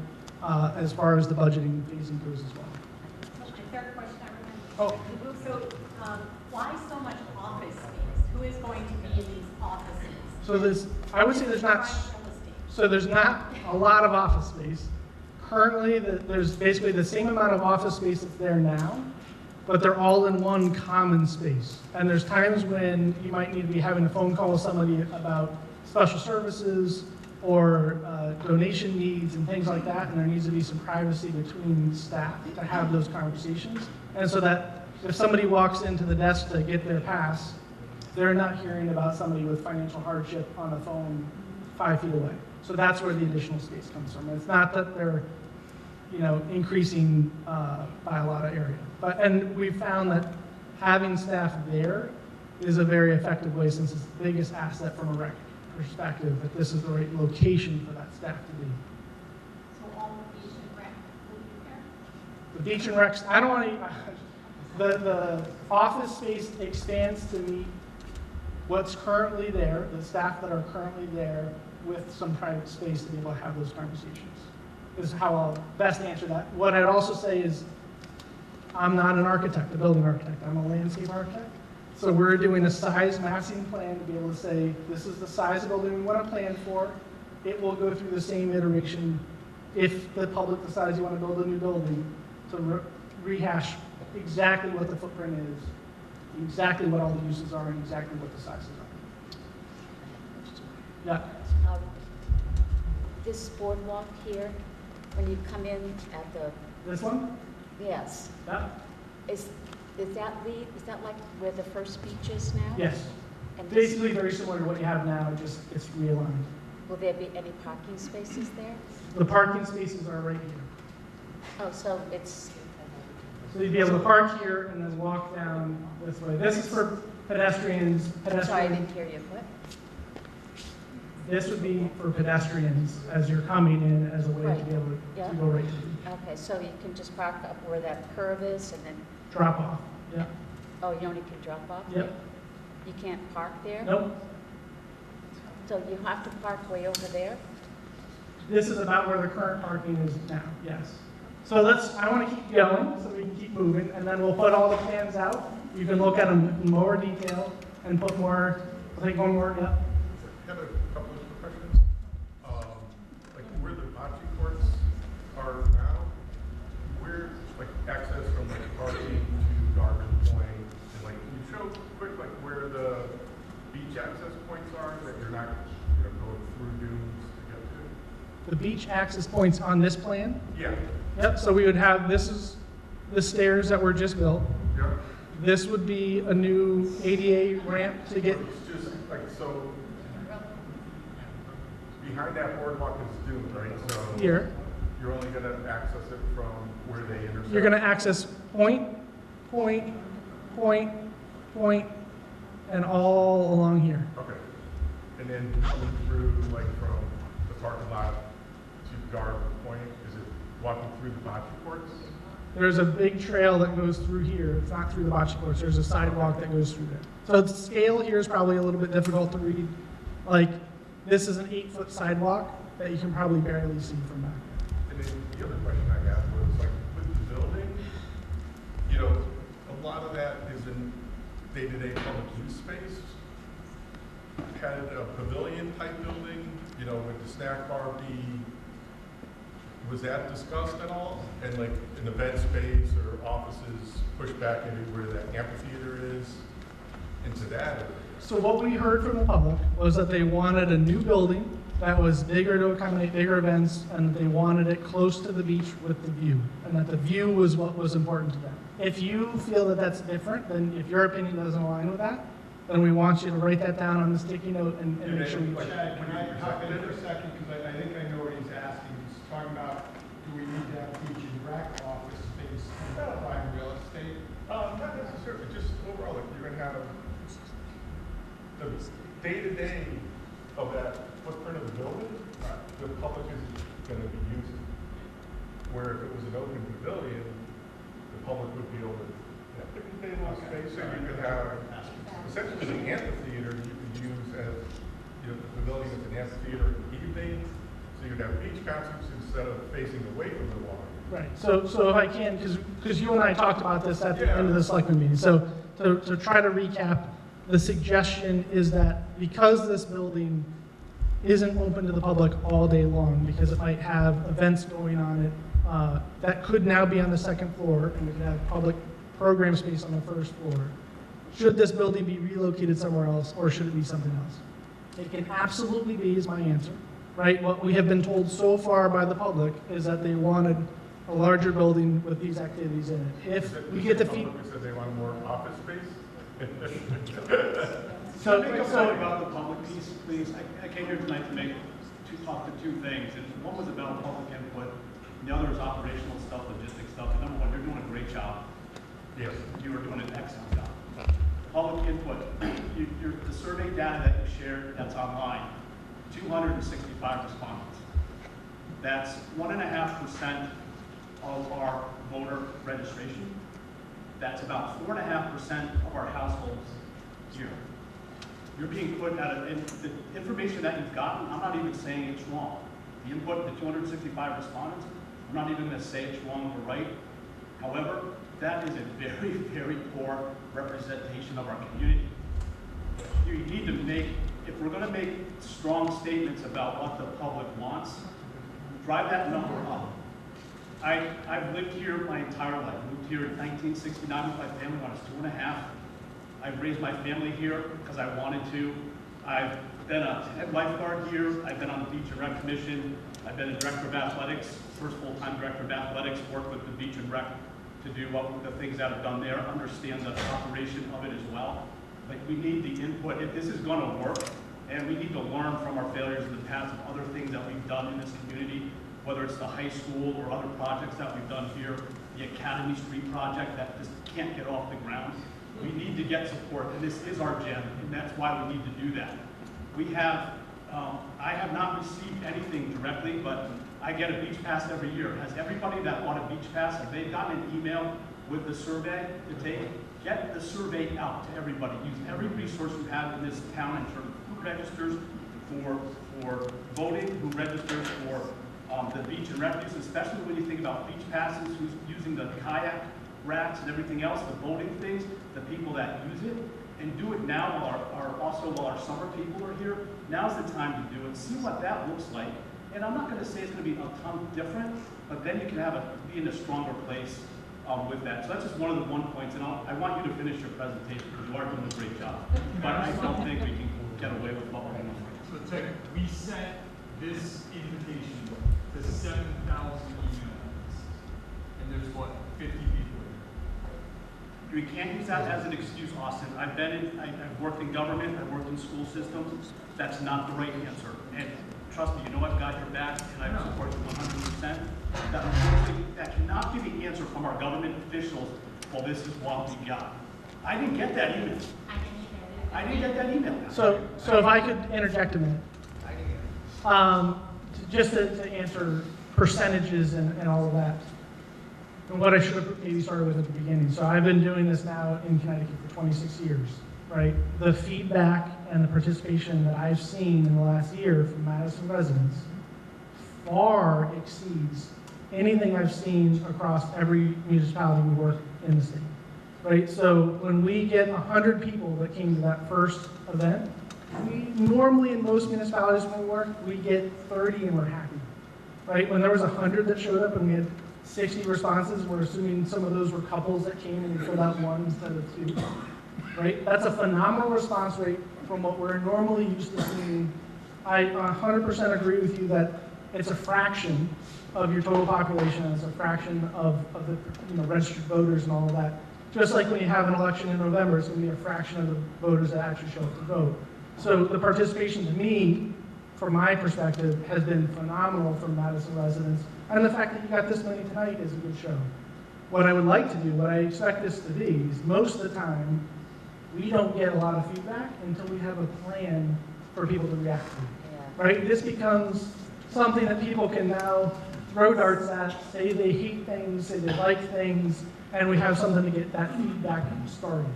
as far as the budgeting phasing goes as well. My third question, I remember. Oh. So, why so much office space? Who is going to be in these offices? So I would say there's not a lot of office space. Currently, there's basically the same amount of office space that's there now, but they're all in one common space. And there's times when you might need to be having a phone call with somebody about special services or donation needs and things like that, and there needs to be some privacy between staff to have those conversations. And so that if somebody walks into the desk to get their pass, they're not hearing about somebody with financial hardship on the phone 5 feet away. So that's where the additional space comes from. It's not that they're, increasing by a lot of area. And we've found that having staff there is a very effective way, since it's the biggest asset from a rec perspective, that this is the right location for that staff to be. So all the beach and rec will be there? The beach and recs, I don't want to, the office space expands to meet what's currently there, the staff that are currently there, with some private space to be able to have those conversations, is how I'll best answer that. What I'd also say is, I'm not an architect, a building architect, I'm a landscape architect. So we're doing a size massing plan to be able to say, this is the size of building we want to plan for. It will go through the same iteration if the public decides you want to build a new building, to rehash exactly what the footprint is, exactly what all the uses are, and exactly what the sizes are. Yeah. This boardwalk here, when you come in at the, This one? yes, Yeah. is that like where the first beach is now? Yes. And this, Basically very similar to what you have now, just it's realigned. will there be any parking spaces there? The parking spaces are right here. Oh, so it's, So you'd be able to park here and then walk down this way. This is for pedestrians. I'm sorry, I didn't hear you, what? This would be for pedestrians as you're coming in as a way to Right. be able to, Yeah. go right to the Okay, so you can just park up where that curve is and then, drop off. Yeah. oh, you only can drop off? Yep. You can't park there? Nope. So you have to park way over there? This is about where the current parking is now, yes. So I want to keep going so we can keep moving, and then we'll put all the plans out. You can look at them in more detail and put more, I think one more, yeah. I have a couple of questions. Like where the bocce courts are now, where, like access from like parking to Garden Point, and like, can you show quick like where the beach access points are that you're not, going through dunes to get to? The beach access points on this plan. Yeah. Yep, so we would have, this is the stairs that were just built. Yeah. This would be a new ADA ramp to get, It's just like, so behind that boardwalk is dune, right? So here. you're only gonna access it from where they intersect? You're gonna access point, point, point, point, and all along here. Okay. And then coming through, like from the parking lot to Garden Point, is it walking through the bocce courts? There's a big trail that goes through here. It's not through the bocce courts. There's a sidewalk that goes through there. So the scale here is probably a little bit difficult to read. Like, this is an 8-foot sidewalk that you can probably barely see from back there. And then the other question I had was like with the building, a lot of that is in day-to-day public use space. Had a pavilion type building, with the snack bar be, was that discussed at all? And like an event space or offices pushed back into where that amphitheater is, into that area? So what we heard from the public was that they wanted a new building that was bigger to accommodate bigger events, and they wanted it close to the beach with the view, and that the view was what was important to them. If you feel that that's different, then if your opinion doesn't align with that, then we want you to write that down on the sticky note and make sure you. Chad, can I talk in for a second, because I think I know what he's asking. He's talking about, do we need to have beach and rec office space in prime real estate? Not necessarily, just overall, like you're gonna have the day-to-day of that footprint of the building, the public is gonna be using. Where if it was an open pavilion, the public would be able to have picnic table space, so you could have essentially the amphitheater you could use as, the pavilion is an amphitheater in the evening, so you'd have beach concerts instead of facing away from the water. Right, so if I can, because you and I talked about this at the end of the selectmen meeting, so to try to recap, the suggestion is that because this building isn't open to the public all day long, because it might have events going on it, that could now be on the second floor, and we could have public program space on the first floor. Should this building be relocated somewhere else, or should it be something else? It can absolutely be, is my answer, right? What we have been told so far by the public is that they wanted a larger building with these activities in it. If we get the feedback. Public said they want more office space? So, Make a point about the public piece, please. I came here tonight to talk to two things, and one was about public input, and the other is operational stuff, logistics stuff. And number one, you're doing a great job. Yes. You are doing an excellent job. Public input, the survey data that you shared, that's online, 265 respondents. That's 1.5% of our voter registration. That's about 4.5% of our households here. You're being put at the information that you've gotten, I'm not even saying it's wrong. The input, the 265 respondents, I'm not even going to say it's wrong or right. However, that is a very, very poor representation of our community. You need to make, if we're gonna make strong statements about what the public wants, drive that number up. I've lived here my entire life. Moved here in 1969 with my family when I was 2.5. I've raised my family here because I wanted to. I've been a head lifeguard here. I've been on the Beach and Rec Commission. I've been a director of athletics, first full-time director of athletics, worked with the Beach and Rec to do the things that I've done there, understand the operation of it as well. Like, we need the input. If this is gonna work, and we need to learn from our failures in the past of other things that we've done in this community, whether it's the high school or other projects that we've done here, the Academy Street project that just can't get off the ground. We need to get support, and this is our gem, and that's why we need to do that. We have, I have not received anything directly, but I get a beach pass every year. Has everybody that bought a beach pass, have they gotten an email with the survey to take? Get the survey out to everybody. Use every resource you have in this town in terms of who registers for voting, who registers for the beach and refuge, especially when you think about beach passes, who's using the kayak racks and everything else, the boating things, the people that use it, and do it now while our summer people are here. Now's the time to do it. See what that looks like. And I'm not going to say it's going to be a ton different, but then you can be in a stronger place with that. So that's just one of the points, and I want you to finish your presentation because you are doing a great job. But I don't think we can get away with what we're doing. So Ted, we sent this invitation to 7,000 emails, and there's what, 50 people here. We can't use that as an excuse, Austin. I've worked in government, I've worked in school systems. That's not the right answer. And trust me, you know I've got your back, and I support you 100%. That cannot be the answer from our government officials, well, this is what we got. I didn't get that email. I didn't get that email. So if I could interject a minute. Just to answer percentages and all of that, and what I should have maybe started with at the beginning. So I've been doing this now in Connecticut for 26 years, right? The feedback and the participation that I've seen in the last year from Madison residents far exceeds anything I've seen across every municipality we work in the state, right? So when we get 100 people that came to that first event, we normally in most municipalities when we work, we get 30 and we're happy, right? When there was 100 that showed up and we had 60 responses, we're assuming some of those were couples that came and filled out one instead of two, right? That's a phenomenal response rate from what we're normally used to seeing. I 100% agree with you that it's a fraction of your total population, and it's a fraction of the registered voters and all of that. Just like when you have an election in November, it's going to be a fraction of the voters that actually show up to vote. So the participation to me, from my perspective, has been phenomenal from Madison residents. And the fact that you got this many tonight is a good show. What I would like to do, what I expect this to be, is most of the time, we don't get a lot of feedback until we have a plan for people to react to. Yeah. Right? This becomes something that people can now throw darts at, say they hate things, say they like things, and we have something to get that feedback started.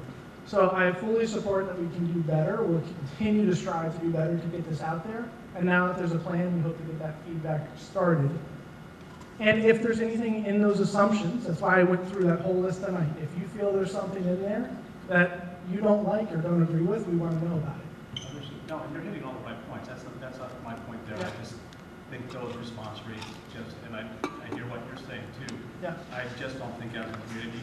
So I fully support that we can do better. We'll continue to strive to do better to get this out there. And now that there's a plan, we hope to get that feedback started. And if there's anything in those assumptions, that's why I went through that whole list tonight. If you feel there's something in there that you don't like or don't agree with, we want to know about it. No, and you're hitting all the right points. That's not my point there. Yeah. I just think those response rates and I hear what you're saying too. Yeah. I just don't think as a community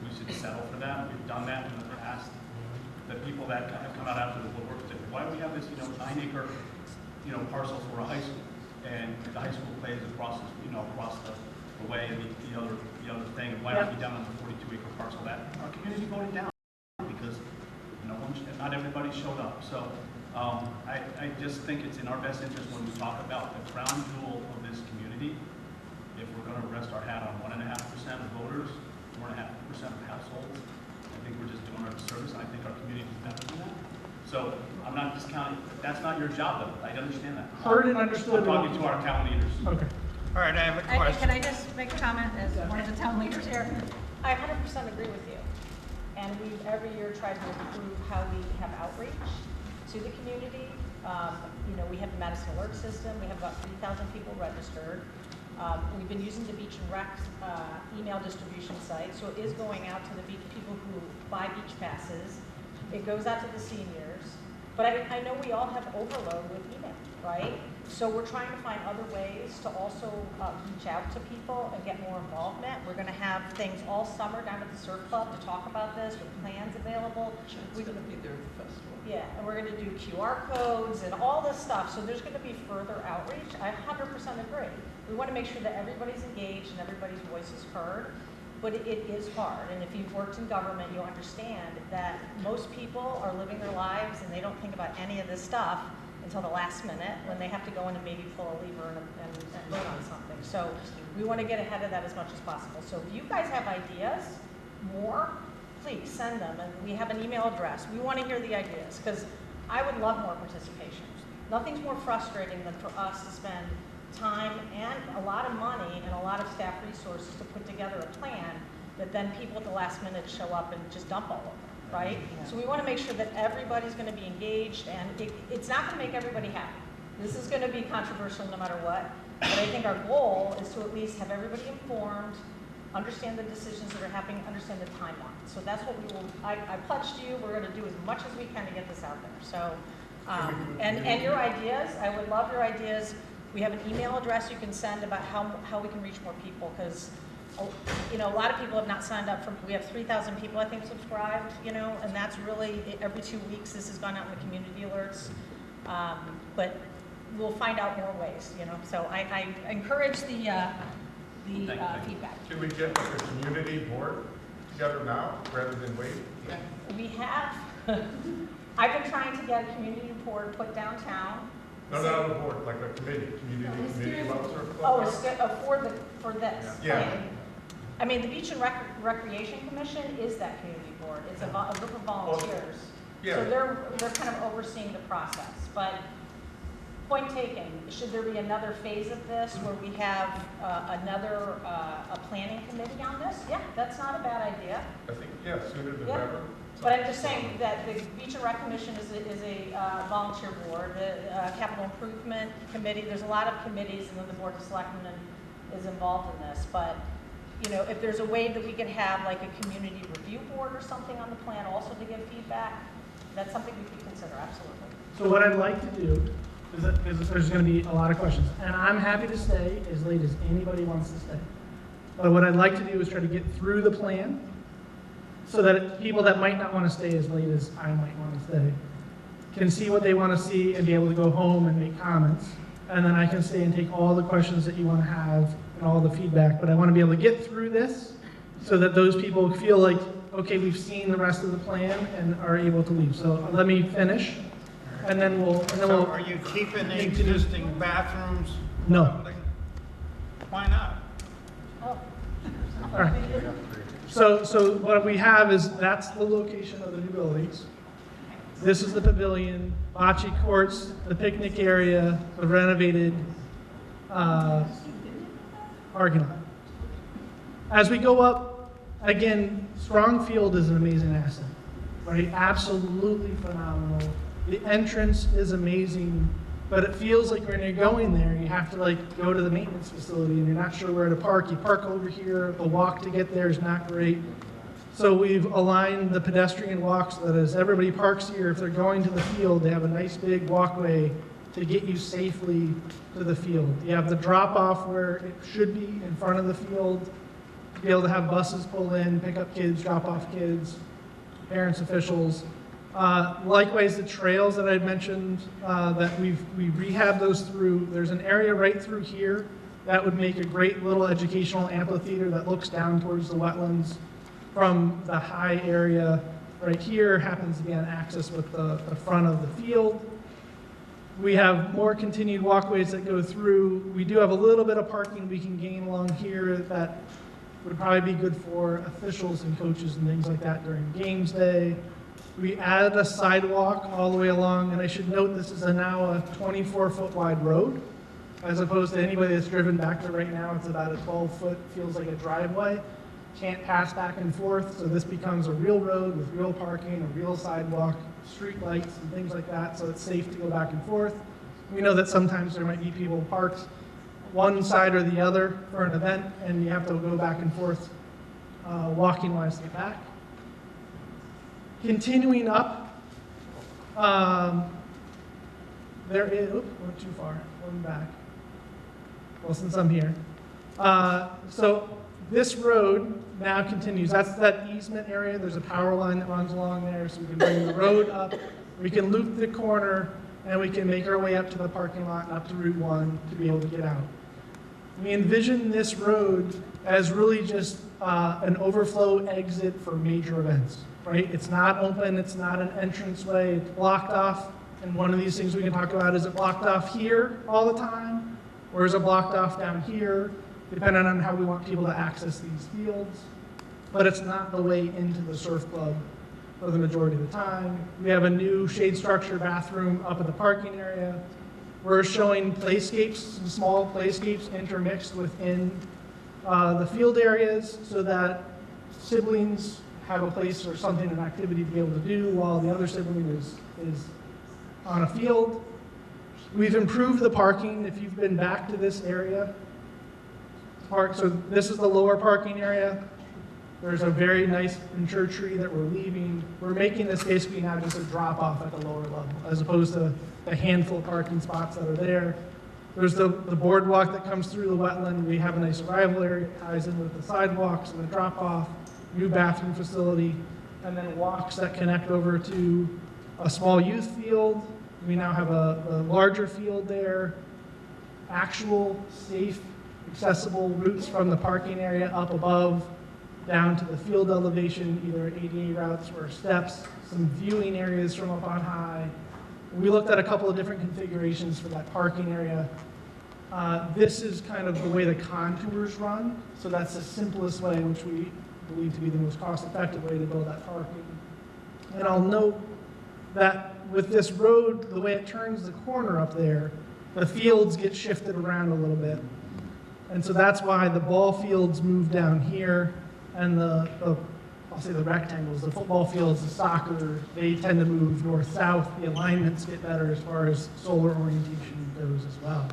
we should settle for that. We've done that in the past. The people that have come out after the woodwork said, why do we have this, 9-acre, parcel for a high school? And the high school plays across the way, and the other thing, why not be down on the 42-acre parcel that our community voted down because not everybody showed up. So I just think it's in our best interest when we talk about the crown jewel of this community. If we're going to rest our hat on 1.5% of voters, 4.5% of households, I think we're just doing our service, and I think our community is better than that. So I'm not discounting. That's not your job, though. I understand that. Heard and understood. I'm talking to our town leaders. Okay. All right, I have a question. Can I just make a comment as one of the town leaders here? I 100% agree with you. And we've every year tried to improve how we have outreach to the community. We have the Madison Alert System. We have about 3,000 people registered. We've been using the Beach and Rec email distribution site, so it is going out to the people who buy beach passes. It goes out to the seniors, but I know we all have overload with email, right? So we're trying to find other ways to also reach out to people and get more involvement. We're going to have things all summer down at the Surf Club to talk about this with plans available. It's going to be there at the festival. Yeah, and we're going to do QR codes and all this stuff. So there's going to be further outreach. I 100% agree. We want to make sure that everybody's engaged and everybody's voice is heard. But it is hard, and if you've worked in government, you'll understand that most people are living their lives and they don't think about any of this stuff until the last minute when they have to go in and maybe pull a lever and vote on something. So we want to get ahead of that as much as possible. So if you guys have ideas, more, please send them, and we have an email address. We want to hear the ideas, because I would love more participation. Nothing's more frustrating than for us to spend time and a lot of money and a lot of staff resources to put together a plan that then people at the last minute show up and just dump all over, right? Yeah. So we want to make sure that everybody's going to be engaged, and it's not going to make everybody happy. This is going to be controversial no matter what, but I think our goal is to at least have everybody informed, understand the decisions that are happening, understand the timeline. So that's what we will, I pledge to you, we're going to do as much as we can to get this out there. So, and your ideas, I would love your ideas. We have an email address you can send about how we can reach more people, because you know, a lot of people have not signed up for, we have 3,000 people I think subscribed, you know, and that's really, every 2 weeks this has gone out in the community alerts, but we'll find out more ways, you know, so I encourage the feedback. Can we get like a community board together now rather than wait? Yeah. We have, I've been trying to get a community board put downtown. No, not a board, like a committee about Surf Club. Oh, for this. Yeah. I mean, the Beach and Recreation Commission is that community board. It's a group of volunteers. Yeah. So they're kind of overseeing the process. But point taken, should there be another phase of this where we have another a planning committee on this? Yeah, that's not a bad idea. I think, yeah, sooner the better. But I'm just saying that the Beach and Rec Commission is a volunteer board. The Capital Improvement Committee, there's a lot of committees, and then the Board of Selectmen is involved in this. But, you know, if there's a way that we could have like a community review board or something on the plan also to give feedback, that's something we could consider, absolutely. So what I'd like to do is that, because there's going to be a lot of questions, and I'm happy to stay as late as anybody wants to stay. But what I'd like to do is try to get through the plan, so that people that might not want to stay as late as I might want to stay can see what they want to see and be able to go home and make comments. And then I can stay and take all the questions that you want to have and all the feedback. But I want to be able to get through this so that those people feel like, okay, we've seen the rest of the plan and are able to leave. So let me finish, and then we'll. So are you keeping the existing bathrooms? No. Why not? Oh. All right. So what we have is, that's the location of the new buildings. This is the pavilion, bocce courts, the picnic area, the renovated parking lot. As we go up, again, Strong Field is an amazing asset, right? Absolutely phenomenal. The entrance is amazing, but it feels like when you're going there, you have to like go to the maintenance facility and you're not sure where to park. You park over here, the walk to get there is not great. So we've aligned the pedestrian walks so that as everybody parks here, if they're going to the field, they have a nice big walkway to get you safely to the field. You have the drop off where it should be in front of the field, to be able to have buses pull in, pick up kids, drop off kids, parents, officials. Likewise, the trails that I mentioned, that we rehabbed those through. There's an area right through here that would make a great little educational amphitheater that looks down towards the wetlands. From the high area right here happens to be on access with the front of the field. We have more continued walkways that go through. We do have a little bit of parking we can gain along here that would probably be good for officials and coaches and things like that during games day. We added a sidewalk all the way along, and I should note this is now a 24-foot wide road, as opposed to anybody that's driven back there right now. It's about a 12-foot, feels like a driveway. Can't pass back and forth, so this becomes a real road with real parking, a real sidewalk, street lights and things like that, so it's safe to go back and forth. We know that sometimes there might be people parked one side or the other for an event, and you have to go back and forth walking wise to the back. Continuing up, there is, oops, went too far, going back. Well, since I'm here. So this road now continues. That's that easement area. There's a power line that runs along there, so we can bring the road up. We can loop the corner, and we can make our way up to the parking lot and up to Route 1 to be able to get out. We envision this road as really just an overflow exit for major events, right? It's not open, it's not an entranceway, it's blocked off. And one of these things we can talk about, is it blocked off here all the time? Or is it blocked off down here, depending on how we want people to access these fields? But it's not the way into the surf club for the majority of the time. We have a new shade structure bathroom up at the parking area. We're showing playscapes, some small playscapes intermixed within the field areas so that siblings have a place or something, an activity to be able to do while the other sibling is on a field. We've improved the parking. If you've been back to this area, so this is the lower parking area. There's a very nice mature tree that we're leaving. We're making this basically now just a drop off at the lower level, as opposed to a handful of parking spots that are there. There's the boardwalk that comes through the wetland. We have a nice arrival area, ties in with the sidewalks and the drop off, new bathroom facility, and then walks that connect over to a small youth field. We now have a larger field there, actual safe, accessible routes from the parking area up above down to the field elevation, either ADA routes or steps, some viewing areas from up on high. We looked at a couple of different configurations for that parking area. This is kind of the way the contours run, so that's the simplest way, which we believe to be the most cost-effective way to build that parking. And I'll note that with this road, the way it turns the corner up there, the fields get shifted around a little bit. And so that's why the ball fields move down here, and I'll say the rectangles, the football fields, the soccer, they tend to move north-south. The alignments get better as far as solar orientation goes as well.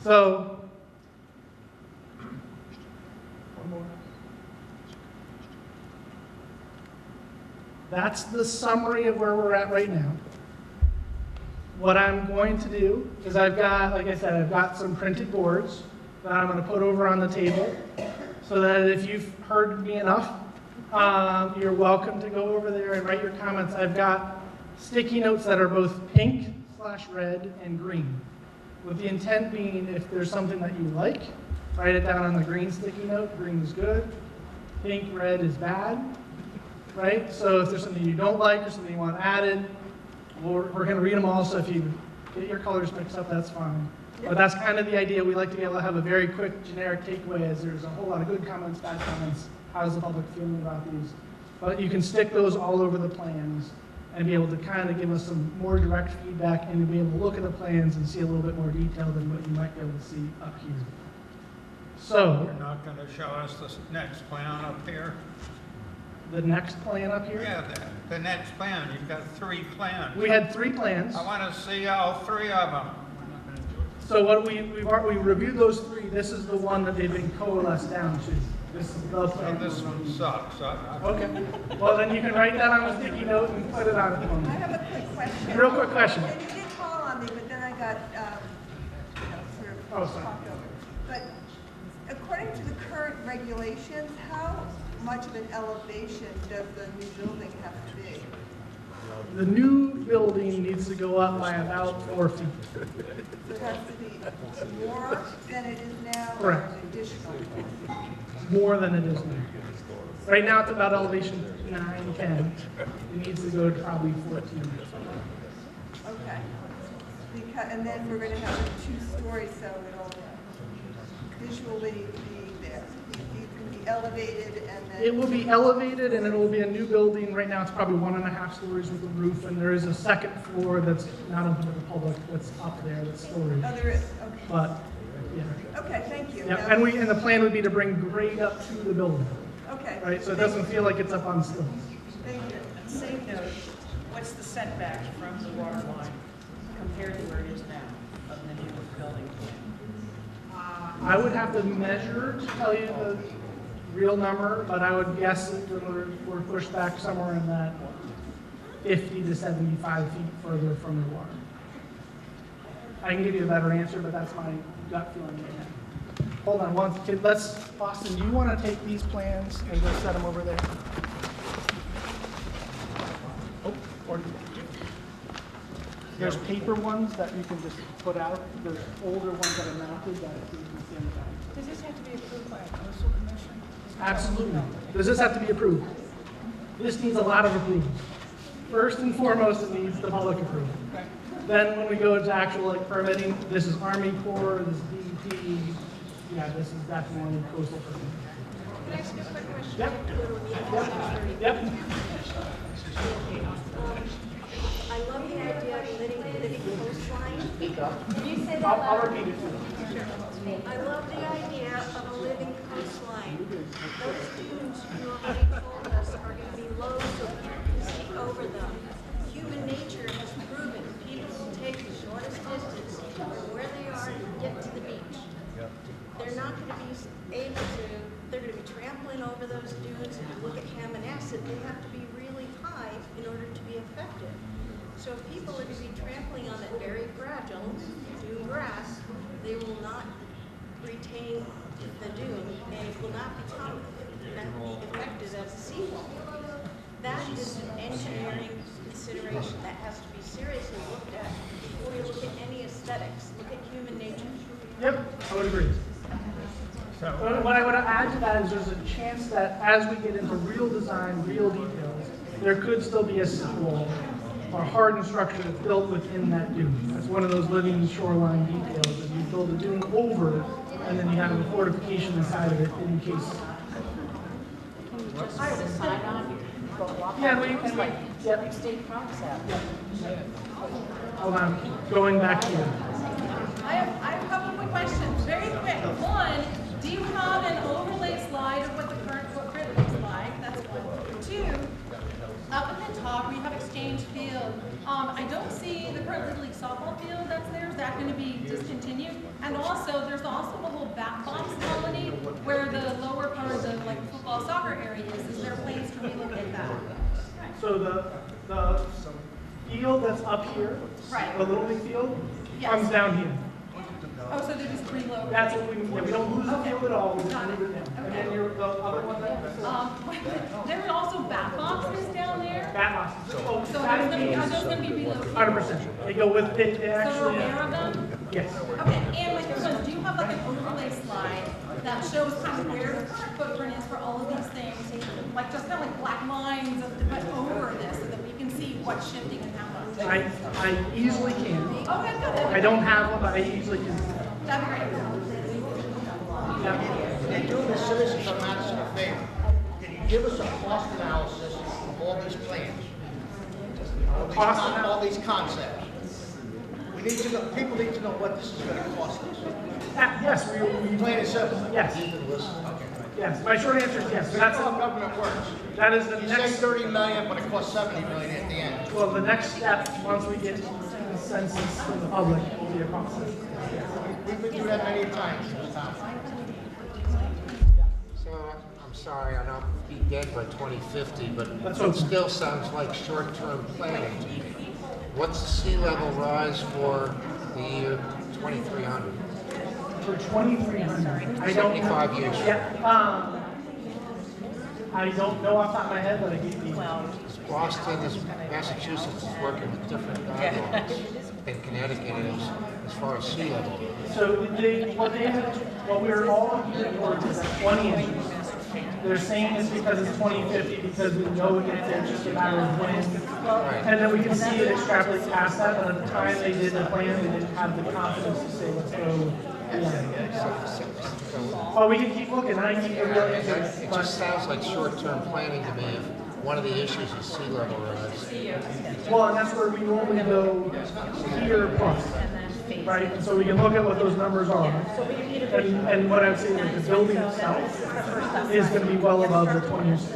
So, one more. That's the summary of where we're at right now. What I'm going to do is I've got, like I said, I've got some printed boards that I'm going to put over on the table so that if you've heard me enough, you're welcome to go over there and write your comments. I've got sticky notes that are both pink/red and green, with the intent being if there's something that you like, write it down on the green sticky note. Green is good. Pink, red is bad, right? So if there's something you don't like or something you want added, we're going to read them all, so if you get your colors mixed up, that's fine. But that's kind of the idea. We like to be able to have a very quick, generic takeaway, as there's a whole lot of good comments, bad comments. How's the public feeling about these? But you can stick those all over the plans and be able to kind of give us some more direct feedback and be able to look at the plans and see a little bit more detail than what you might be able to see up here. So, You're not going to show us the next plan up here? the next plan up here? Yeah, the next plan. You've got 3 plans. We had 3 plans. I want to see all 3 of them. So what we reviewed those 3. This is the one that they've been coalesced down to. This is the plan. So this one sucks. Okay. Well, then you can write that on a sticky note and put it on at home. I have a quick question. Real quick question. And you did call on me, but then I got, sort of talked over. But according to the current regulations, how much of an elevation does the new building have to be? The new building needs to go up by about 4 feet. So it has to be more than it is now? Correct. Or additional? More than it is now. Right now it's about elevation 9, 10. It needs to go to probably 14. Okay. And then we're going to have it 2 stories, so it'll visually be there. It's going to be elevated and then... It will be elevated and it will be a new building. Right now it's probably 1.5 stories with a roof, and there is a second floor that's not open to the public that's up there, that's storage. Oh, there is, okay. But, yeah. Okay, thank you. Yeah, and the plan would be to bring grade up to the building. Okay. Right, so it doesn't feel like it's up on stilts. Thank you. Same note, what's the setback from the water line compared to where it is now? of the new building plan? I would have to measure to tell you the real number, but I would guess that we're pushed back somewhere in that 50 to 75 feet further from the water. I can give you a better answer, but that's my gut feeling right now. Hold on one second. Austin, do you want to take these plans and go set them over there? Oh, or there's paper ones that you can just put out. There's older ones that are mounted that you can see in the back. Does this have to be approved by a coastal commission? Absolutely. Does this have to be approved? This needs a lot of approval. First and foremost, it needs the public approval. Then when we go to actual like permitting, this is Army Corps, this is DEP. Yeah, this is definitely coastal permitting. Can I ask you a quick question? Yep. Yep. I love the idea of living coastline. Can you say that I'll louder? repeat it. Sure. I love the idea of a living coastline. Those dunes you already told us are going to be low so people can see over them. Human nature has proven people will take the shortest distance from where they are to get to the beach. They're not going to be able to, they're going to be trampling over those dunes. If you look at Hammonasset, they have to be really high in order to be effective. So if people are going to be trampling on that very fragile dune grass, they will not retain the dune and it will not become effective as a seawall. That is an engineering consideration that has to be seriously looked at before you look at any aesthetics. Look at human nature. Yep, I would agree. What I would add to that is there's a chance that as we get into real design, real details, there could still be a seawall or hardened structure that's built within that dune. That's one of those living shoreline details. That you build a dune over, and then you have a fortification inside of it in case. Can you just put a sign on? Go walk Yeah, on we it, can. like Yep. state concept. Hold on, going back here. I have a couple quick questions, very quick. One, do you have an overlay slide of what the current footprint looks like? That's one. Two, up at the top, we have exchange field. I don't see the current Little League softball field that's there. Is that going to be discontinued? And also, there's also a whole bat box colony where the lower part of the like football soccer area is. Is there plans to relocate that? So the field that's up here, Right. the Little League field, Yes. comes down here. Oh, so they're just relocating? That's what we don't lose the field at all, we just move it down. And then the other one there. There are also bat boxes down there? Bat boxes. Oh, So that are is those going to be relocated? 100%. They go with, they So we're actually. aware of them? Yes. Okay, and my question is, do you have like an overlay slide that shows kind of where the current footprint is for all of these things? Like just kind of like black lines put over this so that we can see what's shifting and how much? I easily can. Okay, good. I don't have one, but I easily can. That'd be great. You're doing the citizens of Madison a favor. Can you give us a cost analysis of all these plans? All these concepts. We need to know, people need to know what this is going to cost us. Yes, we Plain and simple. Yes. Okay. Yes, my short answer is yes. That's how government works. That is the You next. say 30 million, but it costs 70 million at the end. Well, the next step, once we get consensus from the public, will be a process. We've been through that many times in this town. So, I'm sorry, I don't be dead by 2050, but Let's it hope. still sounds like short-term planning. What's the sea level rise for the year 2300? For 2,300, I don't. 75 years. Yeah, I don't know off the top of my head, but I gave you. Boston is, Massachusetts is working with different guidelines than Connecticut is as far as sea level. So what we're all geared towards is at 20 inches. They're saying it's because it's 2050 because we know it gets there just a matter of when. And then we can see it extrapolate past that, but at the time they did the plan, they didn't have the confidence to say, let's go. Well, we can keep looking, I can keep the real answer. It just sounds like short-term planning to me if one of the issues is sea level rise. Well, and that's where we normally go here plus, right? And so we can look at what those numbers are. And what I would say is the building itself is going to be well above the 20 inches.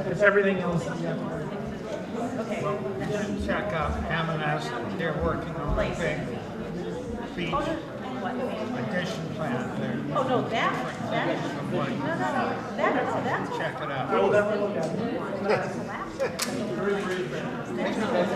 It's everything else that we have to worry about. Check out Hammonasset, they're working on a big beach addition plan. They're Oh, no, that is, from no, what- that's. Check it out. I will definitely look at it.